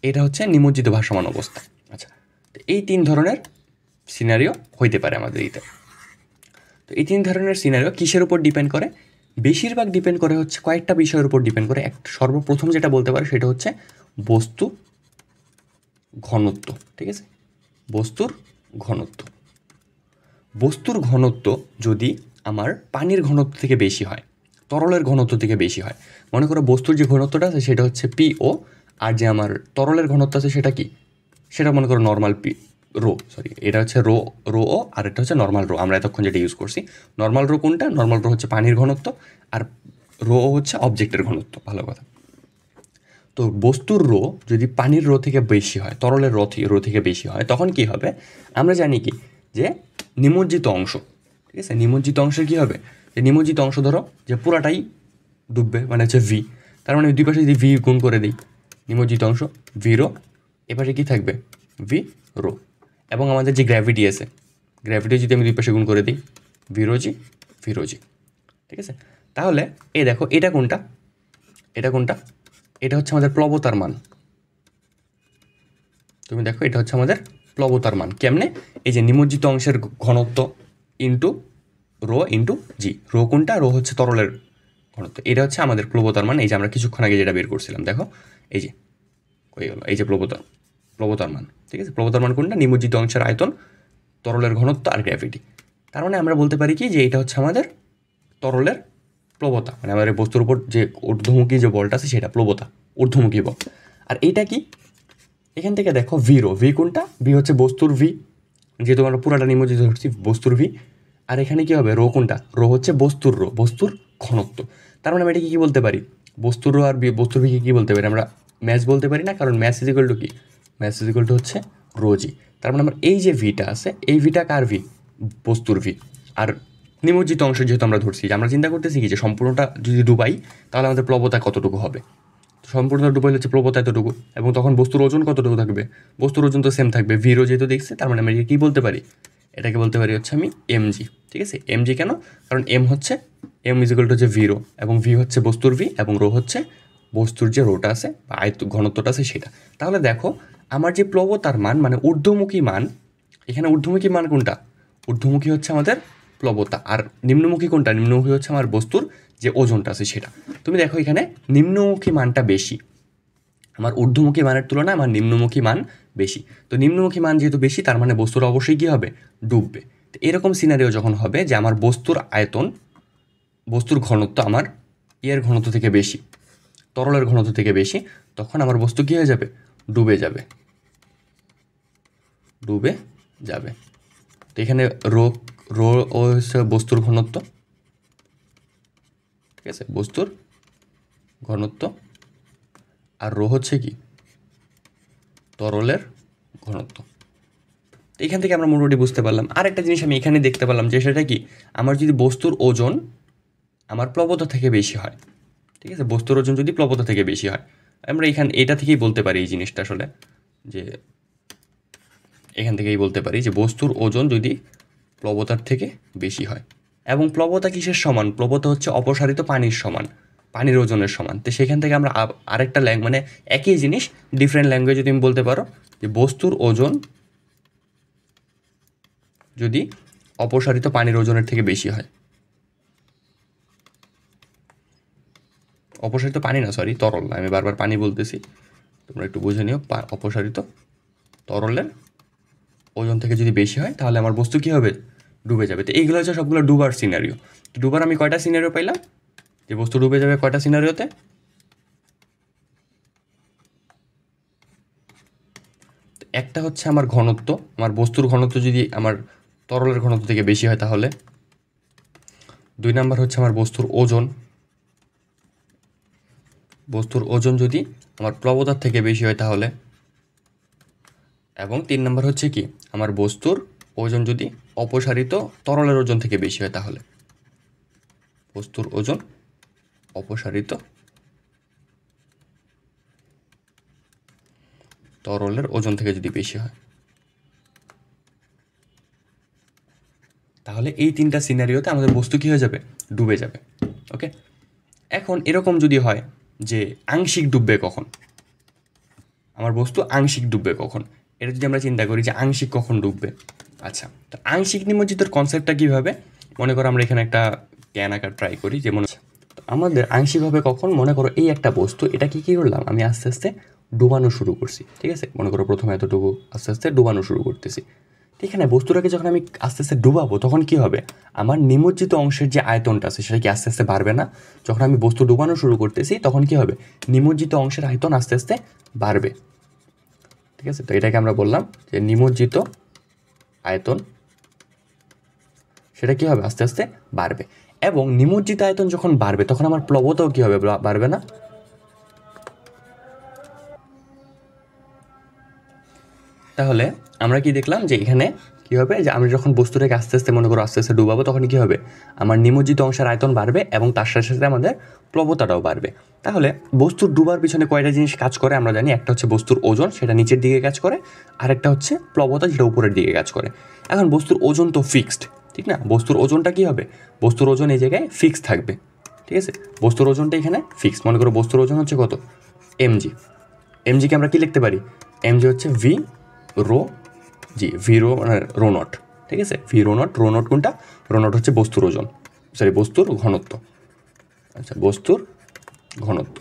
এটা হচ্ছে নিমজ্জিত ভাসমান অবস্থা। আচ্ছা, তো এই তিন ধরনের সিনারিও হইতে পারে আমাদের এতে। তো এই তিন ধরনের সিনারিও কিসের উপর ডিপেন্ড করে? বেশিরভাগ ডিপেন্ড করে হচ্ছে কয়েকটা বিষয়ের উপর ডিপেন্ড করে। সর্বপ্রথম যেটা বলতে পারে সেটা হচ্ছে বস্তু ঘনত্ব। ঠিক আছে, বস্তুর ঘনত্ব। বস্তুর ঘনত্ব যদি আমার পানির ঘনত্ব থেকে বেশি হয়, তরলের ঘনত্ব থেকে বেশি হয়, মনে করো বস্তুর যে ঘনত্বটা আছে সেটা হচ্ছে PO, আর যে আমার তরলের ঘনত্ব আছে সেটা কি? সেটা মনে করো নর্মাল এটা হচ্ছে রো ও, আর এটা হচ্ছে নর্মাল রো। আমরা এতক্ষণ যেটা ইউজ করছি, নর্মাল রো কোনটা? নর্মাল রো হচ্ছে পানির ঘনত্ব, আর রো হচ্ছে অবজেক্টের ঘনত্ব। ভালো কথা। তো বস্তুর রো যদি পানির রো থেকে বেশি হয়, তরলের রো থেকে বেশি হয়, তখন কি হবে? আমরা জানি কি যে নিমজ্জিত অংশ, ঠিক আছে, নিমজ্জিত অংশের কী হবে? যে নিমজ্জিত অংশ ধরো যে পুরাটাই ডুববে, মানে হচ্ছে V। তার মানে দুই পাশে যদি V গুণ করে দিই, নিমজ্জিত অংশ V রো, এপাশে কী থাকবে? V rho. এবং আমাদের যে গ্র্যাভিটি আছে, গ্র্যাভিটি যদি আমি দুই পাশে গুণ করে দিই, V রো জি। ঠিক আছে, তাহলে এই দেখো এটা কোনটা, এটা হচ্ছে আমাদের প্লবতার মান। তুমি দেখো এটা হচ্ছে আমাদের প্লবতার মান। কেমনে? এই যে নিমজ্জিত অংশের ঘনত্ব ইন্টু রো ইন্টু জি। রো কোনটা? রো হচ্ছে তরলের ঘনত্ব। এটা হচ্ছে আমাদের প্লবতার মান। এই যে আমরা কিছুক্ষণ আগে যেটা বের করছিলাম, দেখো এই যে হয়ে গেলো, এই যে প্লবতার মান। ঠিক আছে, প্লবতার মান কোনটা? নিমজ্জিত অংশের আয়তন, তরলের ঘনত্ব আর গ্র্যাভিটি। তার মানে আমরা বলতে পারি কি যে এটা হচ্ছে আমাদের তরলের প্লবতা, মানে আমাদের বস্তুর উপর যে ঊর্ধ্বমুখী যে বলটা আছে সেটা প্লবতা, ঊর্ধ্বমুখী বল। আর এইটা কি? এখান থেকে দেখো V রো, V কোনটা? V হচ্ছে বস্তুর V, যেহেতু আমরা পুরাটা নিমজ্জিত ধরছি, বস্তুর V। আর এখানে কী হবে, রো কোনটা, রো হচ্ছে বস্তুর রো, বস্তুর ঘনত্ব। তার মানে আমি এটাকে কী বলতে পারি, বস্তুর রো আর বস্তুর ভিকে কী বলতে পারি, আমরা ম্যাস বলতে পারি না, কারণ ম্যাস ইজিক্যাল টু কি, ম্যাস ইজিক্যাল টু হচ্ছে রো জি। তার মানে আমার এই যে ভিটা আছে, এই ভিটা কার ভি, বস্তুর ভি। আর নিমজ্জিত অংশ যেহেতু আমরা ধরছি, যে আমরা চিন্তা করতেছি কি যে সম্পূর্ণটা যদি ডুবাই তাহলে আমাদের প্লবতা কতটুকু হবে, সম্পূর্ণ ডুবাইলে হচ্ছে প্লবতা এতটুকু, এবং তখন বস্তুর ওজন কতটুকু থাকবে, বস্তুর ওজন তো সেম থাকবে, ভিরো যেহেতু দেখছি, তার মানে আমি কী বলতে পারি, এটাকে বলতে পারি হচ্ছে আমি এমজি। ঠিক আছে, এমজি কেন, কারণ এম হচ্ছে, এম ইজিক্যাল টু হচ্ছে ভিরো, এবং ভি হচ্ছে বস্তুর ভি, এবং রো হচ্ছে বস্তুর যে রোটা আছে বা ঘনত্বটা আছে সেটা। তাহলে দেখো আমার যে প্লবতার মান মানে ঊর্ধ্বমুখী মান, এখানে ঊর্ধ্বমুখী মান কোনটা, ঊর্ধ্বমুখী হচ্ছে আমাদের প্লবতা, আর নিম্নমুখী কোনটা, নিম্নমুখী হচ্ছে আমার বস্তুর যে ওজনটা আছে সেটা। তুমি দেখো এখানে নিম্নমুখী মানটা বেশি, আমার ঊর্ধ্বমুখী মানের তুলনায় আমার নিম্নমুখী মান বেশি। তো নিম্নমুখী মান যেহেতু বেশি, তার মানে বস্তুর অবশ্যই কী হবে, ডুববে। তো এরকম সিনারিও যখন হবে যে আমার বস্তুর আয়তন, বস্তুর ঘনত্ব আমার ইয়ের ঘনত্ব থেকে বেশি, তরলের ঘনত্ব থেকে বেশি, তখন আমার বস্তু কী হয়ে যাবে, ডুবে যাবে, ডুবে যাবে। তো এখানে রো, রো হচ্ছে বস্তুর ঘনত্ব, ঠিক আছে, বস্তুর ঘনত্ব, আর রো হচ্ছে কি, তরলের ঘনত্ব। তো এখান থেকে আমরা মোটামুটি বুঝতে পারলাম। আর একটা জিনিস আমি এখানে দেখতে পেলাম, যে সেটা কি, আমার যদি বস্তুর ওজন আমার প্লবতা থেকে বেশি হয়, ঠিক আছে, বস্তুর ওজন যদি প্লবতা থেকে বেশি হয়, আমরা এটা থেকেই বলতে পারি এই জিনিসটা আসলে, যে এখান থেকেই বলতে পারি যে বস্তুর ওজন যদি প্লবতার থেকে বেশি হয়, এবং প্লবতা কিসের সমান, প্লবতা হচ্ছে অপসারিত পানির সমান, পানির ওজনের সমান। তো সেখান থেকে আমরা আরেকটা মানে একই জিনিস ডিফারেন্ট ল্যাঙ্গুয়েজে তুমি বলতে পারো যে বস্তুর ওজন যদি অপসারিত পানির ওজনের থেকে বেশি হয়, অপসারিত পানি না, সরি তরল, আমি বারবার পানি বলতেছি, তোমরা একটু বুঝে নিও, অপসারিত তরলের ওজন থেকে যদি বেশি হয় তাহলে আমার বস্তু কী হবে, ডুবে যাবে। তো এইগুলো হচ্ছে সবগুলো ডুবার সিনারিও। তো ডুবার আমি কয়টা সিনারিও পাইলাম, যে বস্তু ডুবে যাবে কয়টা সিনারিওতে, একটা হচ্ছে আমার ঘনত্ব, আমার বস্তুর ঘনত্ব যদি আমার তরলের ঘনত্ব থেকে বেশি হয় তাহলে, 2 নাম্বার হচ্ছে আমার বস্তুর ওজন, বস্তুর ওজন যদি আমার প্লবতার থেকে বেশি হয় তাহলে, এবং 3 নাম্বার হচ্ছে কি, আমার বস্তুর ওজন যদি অপসারিত তরলের ওজন থেকে বেশি হয় তাহলে, বস্তুর ওজন অপসারিত তরলের ওজন থেকে যদি বেশি হয়, তাহলে এই 3টা সিনারিওতে আমাদের বস্তু কী হয়ে যাবে, ডুবে যাবে। ওকে, এখন এরকম যদি হয় যে আংশিক ডুববে কখন, আমার বস্তু আংশিক ডুববে কখন, এটা যদি আমরা চিন্তা করি যে আংশিক কখন ডুববে। আচ্ছা, তো আংশিক নিমজ্জিতর কনসেপ্টটা কীভাবে, মনে করো আমরা এখানে একটা জ্ঞান আঁকার ট্রাই করি, যেমন আমাদের আংশিক হবে কখন, মনে করো এই একটা বস্তু, এটা কী করলাম, আমি আস্তে আস্তে ডুবানো শুরু করছি, ঠিক আছে, মনে করো প্রথমে এতটুকু আস্তে আস্তে ডুবানো শুরু করতেছি। এখানে বস্তুটাকে যখন আমি আস্তে আস্তে ডুবাবো তখন কি হবে, আমার নিমজ্জিত অংশের যে আয়তনটা আছে সেটা কি আস্তে আস্তে বাড়বে না, যখন আমি বস্তু ডুবানো শুরু করতেছি তখন কি হবে, নিমজ্জিত অংশের আয়তন আস্তে আস্তে বাড়বে, ঠিক আছে। তো এটাকে আমরা বললাম যে নিমজ্জিত আয়তন, সেটা কি হবে, আস্তে আস্তে বাড়বে, এবং নিমজ্জিত আয়তন যখন বাড়বে তখন আমার প্লবতাও কি হবে, বাড়বে না। তাহলে আমরা কি দেখলাম যে এখানে কী হবে, যে আমি যখন বস্তুটাকে আস্তে আস্তে মনে করো আস্তে আস্তে ডুবাবো তখন কী হবে, আমার নিমজ্জিত অংশের আয়তন বাড়বে এবং তার সাথে সাথে আমাদের প্লবতাটাও বাড়বে। তাহলে বস্তুর ডুবার পিছনে কয়টা জিনিস কাজ করে আমরা জানি, একটা হচ্ছে বস্তুর ওজন, সেটা নিচের দিকে কাজ করে, আরেকটা হচ্ছে প্লবতা, যেটা উপরের দিকে কাজ করে। এখন বস্তুর ওজন তো ফিক্সড, ঠিক না, বস্তুর ওজনটা কী হবে, বস্তুর ওজন এই জায়গায় ফিক্সড থাকবে, ঠিক আছে, বস্তুর ওজনটা এখানে ফিক্সড, মনে করো বস্তুর ওজন হচ্ছে কত, এমজি। এমজিকে আমরা কী লিখতে পারি, এমজি হচ্ছে V rho g, V rho মানে রো নট, ঠিক আছে, V rho not, rho not কোনটা, রো নট হচ্ছে বস্তুর ওজন, সরি বস্তুর ঘনত্ব, আচ্ছা বস্তুর ঘনত্ব,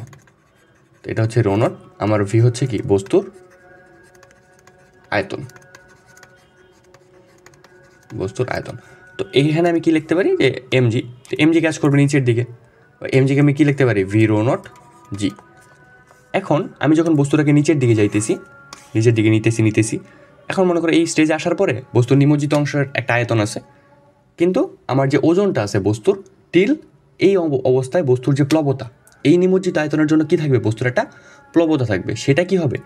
তো এটা হচ্ছে রো নট, আমার ভি হচ্ছে কি বস্তুর আয়তন, বস্তুর আয়তন। তো এইখানে আমি কি লিখতে পারি যে এমজি, তো এমজি কাজ করবে নিচের দিকে, এমজিকে আমি কি লিখতে পারি, ভি রো নট জি। এখন আমি যখন বস্তুটাকে নিচের দিকে যাইতেছি, নিচের দিকে নিতেছি, এখন মনে করো এই স্টেজে আসার পরে বস্তুর নিমজ্জিত অংশের একটা আয়তন আছে, কিন্তু আমার যে ওজনটা আছে বস্তুর টিল এই অবস্থায় বস্তুর যে প্লবতা, এই নিমজ্জিত আয়তনের জন্য কি থাকবে, বস্তুর একটা প্লবতা থাকবে। সেটা কি হবে,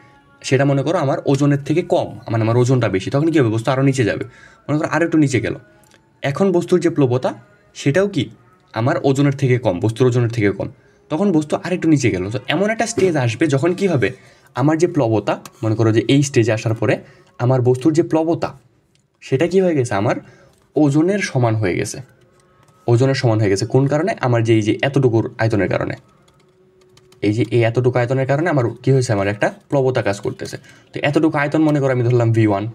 সেটা মনে করো আমার ওজনের থেকে কম, মানে আমার ওজনটা বেশি, তখন কী হবে, বস্তু আরও নিচে যাবে। মনে করো আরও একটু নিচে গেল, এখন বস্তুর যে প্লবতা সেটাও কি আমার ওজনের থেকে কম, বস্তুর ওজনের থেকে কম, তখন বস্তু আরেকটু নিচে গেল। তো এমন একটা স্টেজ আসবে যখন কি হবে, আমার যে প্লবতা, মনে করো যে এই স্টেজে আসার পরে আমার বস্তুর যে প্লবতা সেটা কি হয়ে গেছে, আমার ওজনের সমান হয়ে গেছে। ওজনের সমান হয়ে গেছে কোন কারণে, আমার যে এই যে এতটুকুর আয়তনের কারণে, এই যে এই এতটুকু আয়তনের কারণে আমার কি হয়েছে, আমার একটা প্লবতা কাজ করতেছে। তো এতটুকু আয়তন মনে করো আমি ধরলাম V1,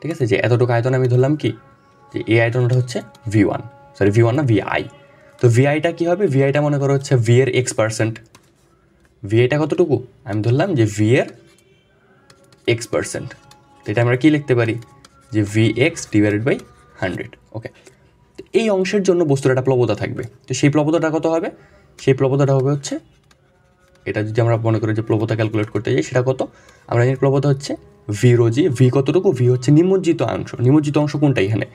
ঠিক আছে, যে এতটুকু আয়তন আমি ধরলাম কি, যে এই আয়তনটা হচ্ছে V1, সরি V1 না VI। তো VIটা কি হবে, VIটা মনে করো হচ্ছে V এর X%। VIটা কতটুকু, আমি ধরলাম যে V এর X%। তো এটা আমরা কি লিখতে পারি, যে Vx/100। ওকে, তো এই অংশের জন্য বস্তুর একটা প্লবতা থাকবে। তো সেই প্লবতাটা কত হবে, সেই প্লবতাটা হবে হচ্ছে, এটা যদি আমরা মনে করি যে প্লবতা ক্যালকুলেট করতে যাই, সেটা কত, আমরা জানি প্লবতা হচ্ছে V ρg। ভি কতটুকু, ভি হচ্ছে নিমজ্জিত অংশ। নিমজ্জিত অংশ কোনটা এখানে,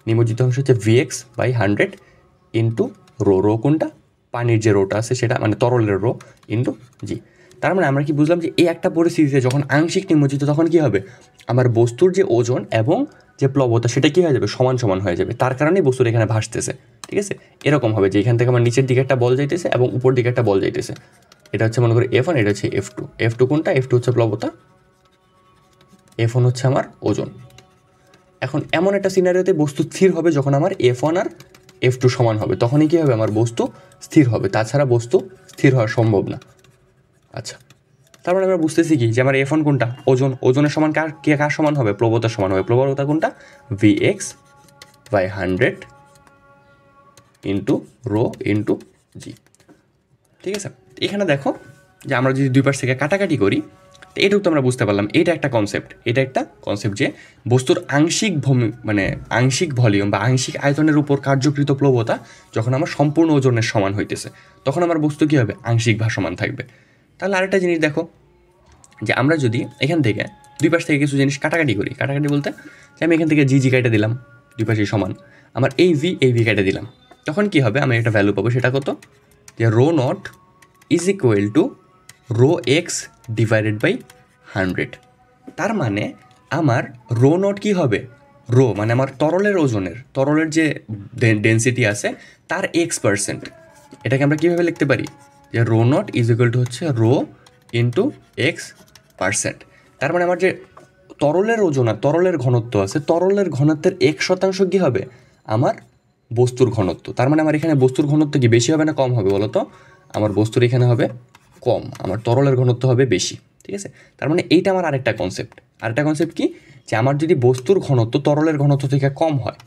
নিমজ্জিত অংশ হচ্ছে Vx/100 ইন্টু রো। রো কোনটা, পানির যে রোটা আছে সেটা, মানে তরলের রো ইন্টু জি। তার মানে আমরা কি বুঝলাম, যে এই একটা পরিস্থিতিতে যখন আংশিক নিমজ্জিত, তখন কি হবে, আমার বস্তুর যে ওজন এবং যে প্লবতা সেটা কি হয়ে যাবে, সমান সমান হয়ে যাবে। তার কারণেই বস্তুর এখানে ভাসতেছে, ঠিক আছে। এরকম হবে যে এখান থেকে আমার নিচের দিকে একটা বল যাইতেছে এবং উপর দিকে একটা বল যাইতেছে। এটা হচ্ছে মনে করি F1, এটা হচ্ছে F2। F2 কোনটা, F2 হচ্ছে প্লবতা, F1 হচ্ছে আমার ওজন। এখন এমন একটা সিনারিওতে বস্তু স্থির হবে যখন আমার F1 আর F2 সমান হবে, তখনই কী হবে, আমার বস্তু স্থির হবে, তাছাড়া বস্তু স্থির হওয়া সম্ভব না। আচ্ছা, তারপরে আমরা বুঝতেছি কি, যে আমার F1 কোনটা, ওজন। ওজনের সমান কার সমান হবে, প্লবতার সমান হবে। প্লবতা কোনটা, Vx/100 into rho into g, ঠিক আছে। এখানে দেখো যে আমরা যদি দুই পাশ থেকে কাটাকাটি করি, তো এটুকু তো আমরা বুঝতে পারলাম, এটা একটা কনসেপ্ট। এটা একটা কনসেপ্ট যে বস্তুর আংশিক মানে আংশিক ভলিউম বা আংশিক আয়তনের উপর কার্যকৃত প্লবতা যখন আমার সম্পূর্ণ ওজনের সমান হইতেছে, তখন আমার বস্তু কী হবে, আংশিক ভাসমান থাকবে। তাহলে আরেকটা জিনিস দেখো, যে আমরা যদি এখান থেকে দুই পাশ থেকে কিছু জিনিস কাটাকাটি করি, কাটাকাটি বলতে যে আমি এখান থেকে জি কেটে দিলাম, দুই পাশেই সমান, আমার এই ভি কেটে দিলাম, তখন কি হবে, আমি একটা ভ্যালু পাবো, সেটা কত, যে ρ0 ইজ ইকুয়াল টু ρx/100। তার মানে আমার ρ0 কি হবে, রো মানে আমার তরলের ওজনের, তরলের যে ডেন্সিটি আছে তার X%। এটাকে আমরা কীভাবে লিখতে পারি, যে ρ0 ইজ ইকুয়াল টু হচ্ছে রো ইন্টু X%। তার মানে আমার যে তরলের ওজন আর তরলের ঘনত্ব আছে, তরলের ঘনত্বের 1% কী হবে, আমার বস্তুর ঘনত্ব। তার মানে আমার এখানে বস্তুর ঘনত্ব কি বেশি হবে না কম হবে বলো তো, আমার বস্তুর এখানে হবে কম, আমার তরলের ঘনত্ব হবে বেশি, ঠিক আছে। তার মানে এইটা আমার আরেকটা কনসেপ্ট। আরেকটা কনসেপ্ট কি, যে আমার যদি বস্তুর ঘনত্ব তরলের ঘনত্ব থেকে কম হয়,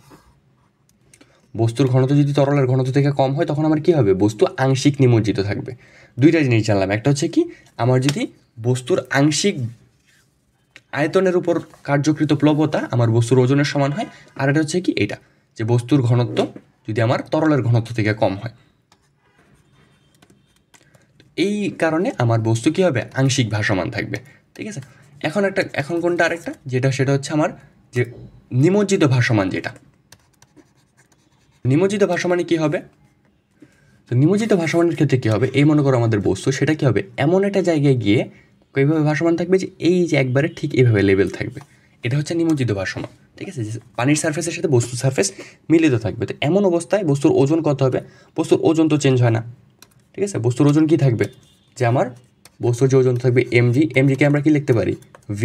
বস্তুর ঘনত্ব যদি তরলের ঘনত্ব থেকে কম হয়, তখন আমার কি হবে, বস্তু আংশিক নিমজ্জিত থাকবে। দুইটা জিনিস জানলাম, একটা হচ্ছে কি, আমার যদি বস্তুর আংশিক আয়তনের উপর কার্যকৃত প্লবতা আমার বস্তুর ওজনের সমান হয়, আর এটা হচ্ছে কি, এটা যে বস্তুর ঘনত্ব যদি আমার তরলের ঘনত্ব থেকে কম হয়, এই কারণে আমার বস্তু কী হবে, আংশিক ভাসমান থাকবে, ঠিক আছে। এখন কোনটা আরেকটা, সেটা হচ্ছে আমার যে নিমজ্জিত ভাসমান। যেটা নিমজ্জিত ভাসমানে কী হবে, তো নিমজ্জিত ভাসমানের ক্ষেত্রে কী হবে, এই মনে করো আমাদের বস্তু, সেটা কী হবে, এমন একটা জায়গায় গিয়ে কীভাবে ভাসমান থাকবে, যে এই যে একবারে ঠিক এইভাবে লেভেল থাকবে, এটা হচ্ছে নিমজ্জিত ভাসমান, ঠিক আছে। যে পানির সারফেসের সাথে বস্তুর সারফেস মিলিত থাকবে। তো এমন অবস্থায় বস্তুর ওজন কত হবে, বস্তুর ওজন তো চেঞ্জ হয় না, ঠিক আছে। বস্তুর ওজন কি থাকবে, যে আমার বস্তুর যে ওজন থাকবে mgকে আমরা কি লিখতে পারি, V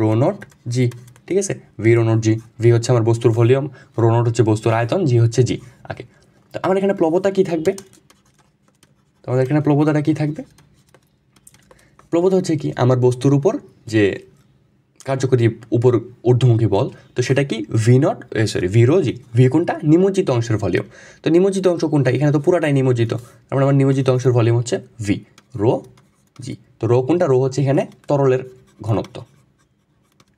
ρ0g, ঠিক আছে, V ρ0g। ভি হচ্ছে আমার বস্তুর ভলিউম, ρ0 হচ্ছে বস্তুর আয়তন, জি হচ্ছে জি। ওকে, তো আমার এখানে প্লবতা কি থাকবে, তো আমাদের এখানে প্লবতাটা কি থাকবে, প্লবতা হচ্ছে কি, আমার বস্তুর উপর যে কার্যকরী উপর ঊর্ধ্বমুখী বল, তো সেটা কি V ρg। ভি কোনটা, নিমজ্জিত অংশের ভলিউম। তো নিমজ্জিত অংশ কোনটা, এখানে তো পুরাটাই নিমজ্জিত, তার মানে আমার নিমজ্জিত অংশের ভলিউম হচ্ছে V ρg। তো রো কোনটা, রো হচ্ছে এখানে তরলের ঘনত্ব,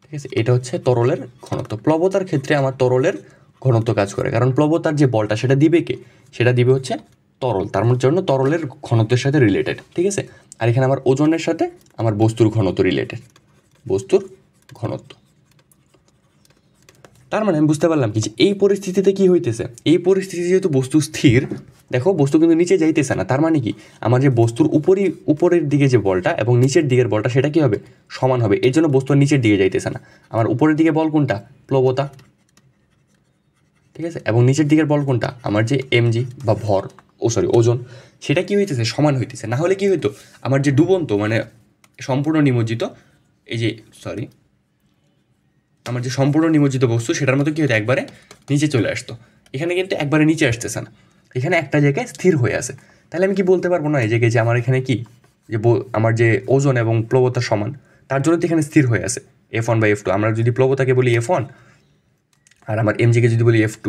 ঠিক আছে, এটা হচ্ছে তরলের ঘনত্ব। প্লবতার ক্ষেত্রে আমার তরলের ঘনত্ব কাজ করে, কারণ প্লবতার যে বলটা সেটা দিবে কে, সেটা দিবে হচ্ছে তরল, তার জন্য তরলের ঘনত্বের সাথে রিলেটেড, ঠিক আছে। আর এখানে আমার ওজনের সাথে আমার বস্তুর ঘনত্ব রিলেটেড, বস্তুর ঘনত্ব। তার মানে আমি বুঝতে পারলাম কি যে এই পরিস্থিতিতে কি হইতেছে, এই পরিস্থিতিতে যেহেতু বস্তু স্থির, দেখো বস্তু কিন্তু নিচে যাইতেছে না, তার মানে কি আমার যে বস্তুর উপরের দিকে যে বলটা এবং নিচের দিকের বলটা সেটা কি হবে, সমান হবে। এর জন্য বস্তু নিচের দিকে যাইতেছে না। আমার উপরের দিকে বল কোনটা, প্লবতা, ঠিক আছে, এবং নিচের দিকের বল কোনটা, আমার যে এমজি বা ভর, ওজন, সেটা কি হইতেছে, সমান হইতেছে। না হলে কি হইতো, আমার যে ডুবন্ত মানে সম্পূর্ণ নিমজ্জিত, এই যে আমার যে সম্পূর্ণ নিমজ্জিত বস্তু সেটার মতো কি হতো, একবারে নিচে চলে আসতো। এখানে কিন্তু একবারে নিচে আসতেছে না, এখানে একটা জায়গায় স্থির হয়ে আছে। তাহলে আমি কি বলতে পারবো না এই জায়গায় যে আমার এখানে কি, যে আমার যে ওজন এবং প্লবতা সমান, তার জন্য তো এখানে স্থির হয়ে আছে F1/F2। আমরা যদি প্লবতাকে বলি F1 আর আমার এমজিকে যদি বলি F2,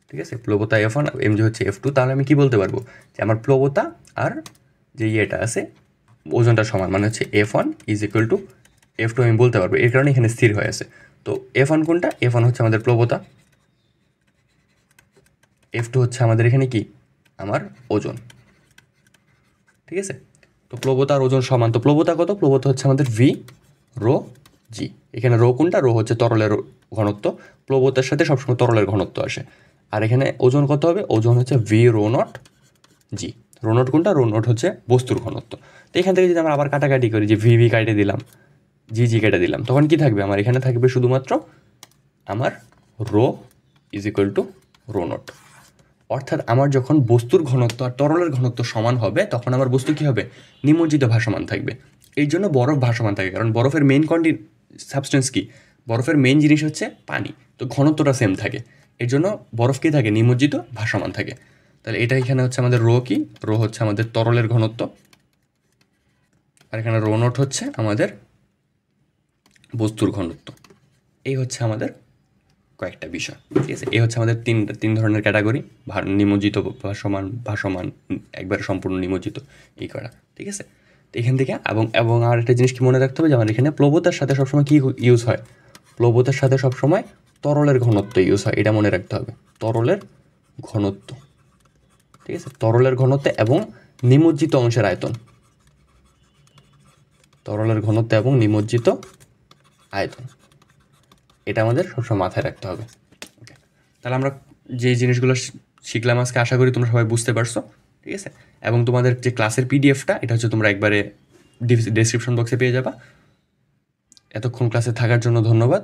ঠিক আছে, প্লবতা F1, এমজি হচ্ছে F2, তাহলে আমি কি বলতে পারবো যে আমার প্লবতা আর যে ইয়েটা আছে ওজনটা সমান, মানে হচ্ছে F1 = F2 আমি বলতে পারবো। এর কারণে এখানে স্থির হয়ে আছে। তো F1 কোনটা, F1 হচ্ছে আমাদের প্লবতা, F2 হচ্ছে আমাদের এখানে কি, আমার ওজন, ঠিক আছে। তো প্লবতা আর ওজন সমান। তো প্লবতা কত, প্লবতা হচ্ছে আমাদের V/ρ/g। এখানে রো কোনটা, রো হচ্ছে তরলের ঘনত্ব, প্লবতার সাথে সবসময় তরলের ঘনত্ব আসে। আর এখানে ওজন কত হবে, ওজন হচ্ছে V/ρ0g। ρ0 কোনটা, ρ0 হচ্ছে বস্তুর ঘনত্ব। তো এখান থেকে যদি আমরা আবার কাটাকাটি করি, যে VV কেটে দিলাম, GG কেটে দিলাম, তখন কি থাকবে আমার এখানে, থাকবে শুধুমাত্র আমার ρ=ρ0। অর্থাৎ আমার যখন বস্তুর ঘনত্ব আর তরলের ঘনত্ব সমান হবে, তখন আমার বস্তু কী হবে, নিমজ্জিত ভাসমান থাকবে। এই জন্য বরফ ভাসমান থাকে, কারণ বরফের মেইন সাবস্টেন্স কি, বরফের মেইন জিনিস হচ্ছে পানি, তো ঘনত্বটা সেম থাকে। এর জন্য বরফ কী থাকে, নিমজ্জিত ভাসমান থাকে। তাহলে এটা এখানে হচ্ছে আমাদের রো কি, রো হচ্ছে আমাদের তরলের ঘনত্ব, আর এখানে ρ0 হচ্ছে আমাদের বস্তুর ঘনত্ব। এই হচ্ছে আমাদের কয়েকটা বিষয়, ঠিক আছে। এই হচ্ছে আমাদের তিন ধরনের ক্যাটাগরি, নিমজ্জিত, ভাসমান, একবারে সম্পূর্ণ নিমজ্জিত, এই করা, ঠিক আছে। তো এখান থেকে এবং আর একটা জিনিস কি মনে রাখতে হবে, যে আমার এখানে প্লবতার সাথে সবসময় কী ইউজ হয়, প্লবতার সাথে সবসময় তরলের ঘনত্ব ইউজ হয়, এটা মনে রাখতে হবে, তরলের ঘনত্ব, ঠিক আছে, তরলের ঘনত্ব এবং নিমজ্জিত অংশের আয়তন, তরলের ঘনত্ব এবং নিমজ্জিত আয়তন, এটা আমাদের সবসময় মাথায় রাখতে হবে। ওকে, তাহলে আমরা যে জিনিসগুলো শিখলাম আজকে, আশা করি তোমরা সবাই বুঝতে পারছো, ঠিক আছে। এবং তোমাদের যে ক্লাসের পিডিএফটা, এটা হচ্ছে তোমরা একবারে ডেসক্রিপশন বক্সে পেয়ে যাবা। এতক্ষণ ক্লাসে থাকার জন্য ধন্যবাদ।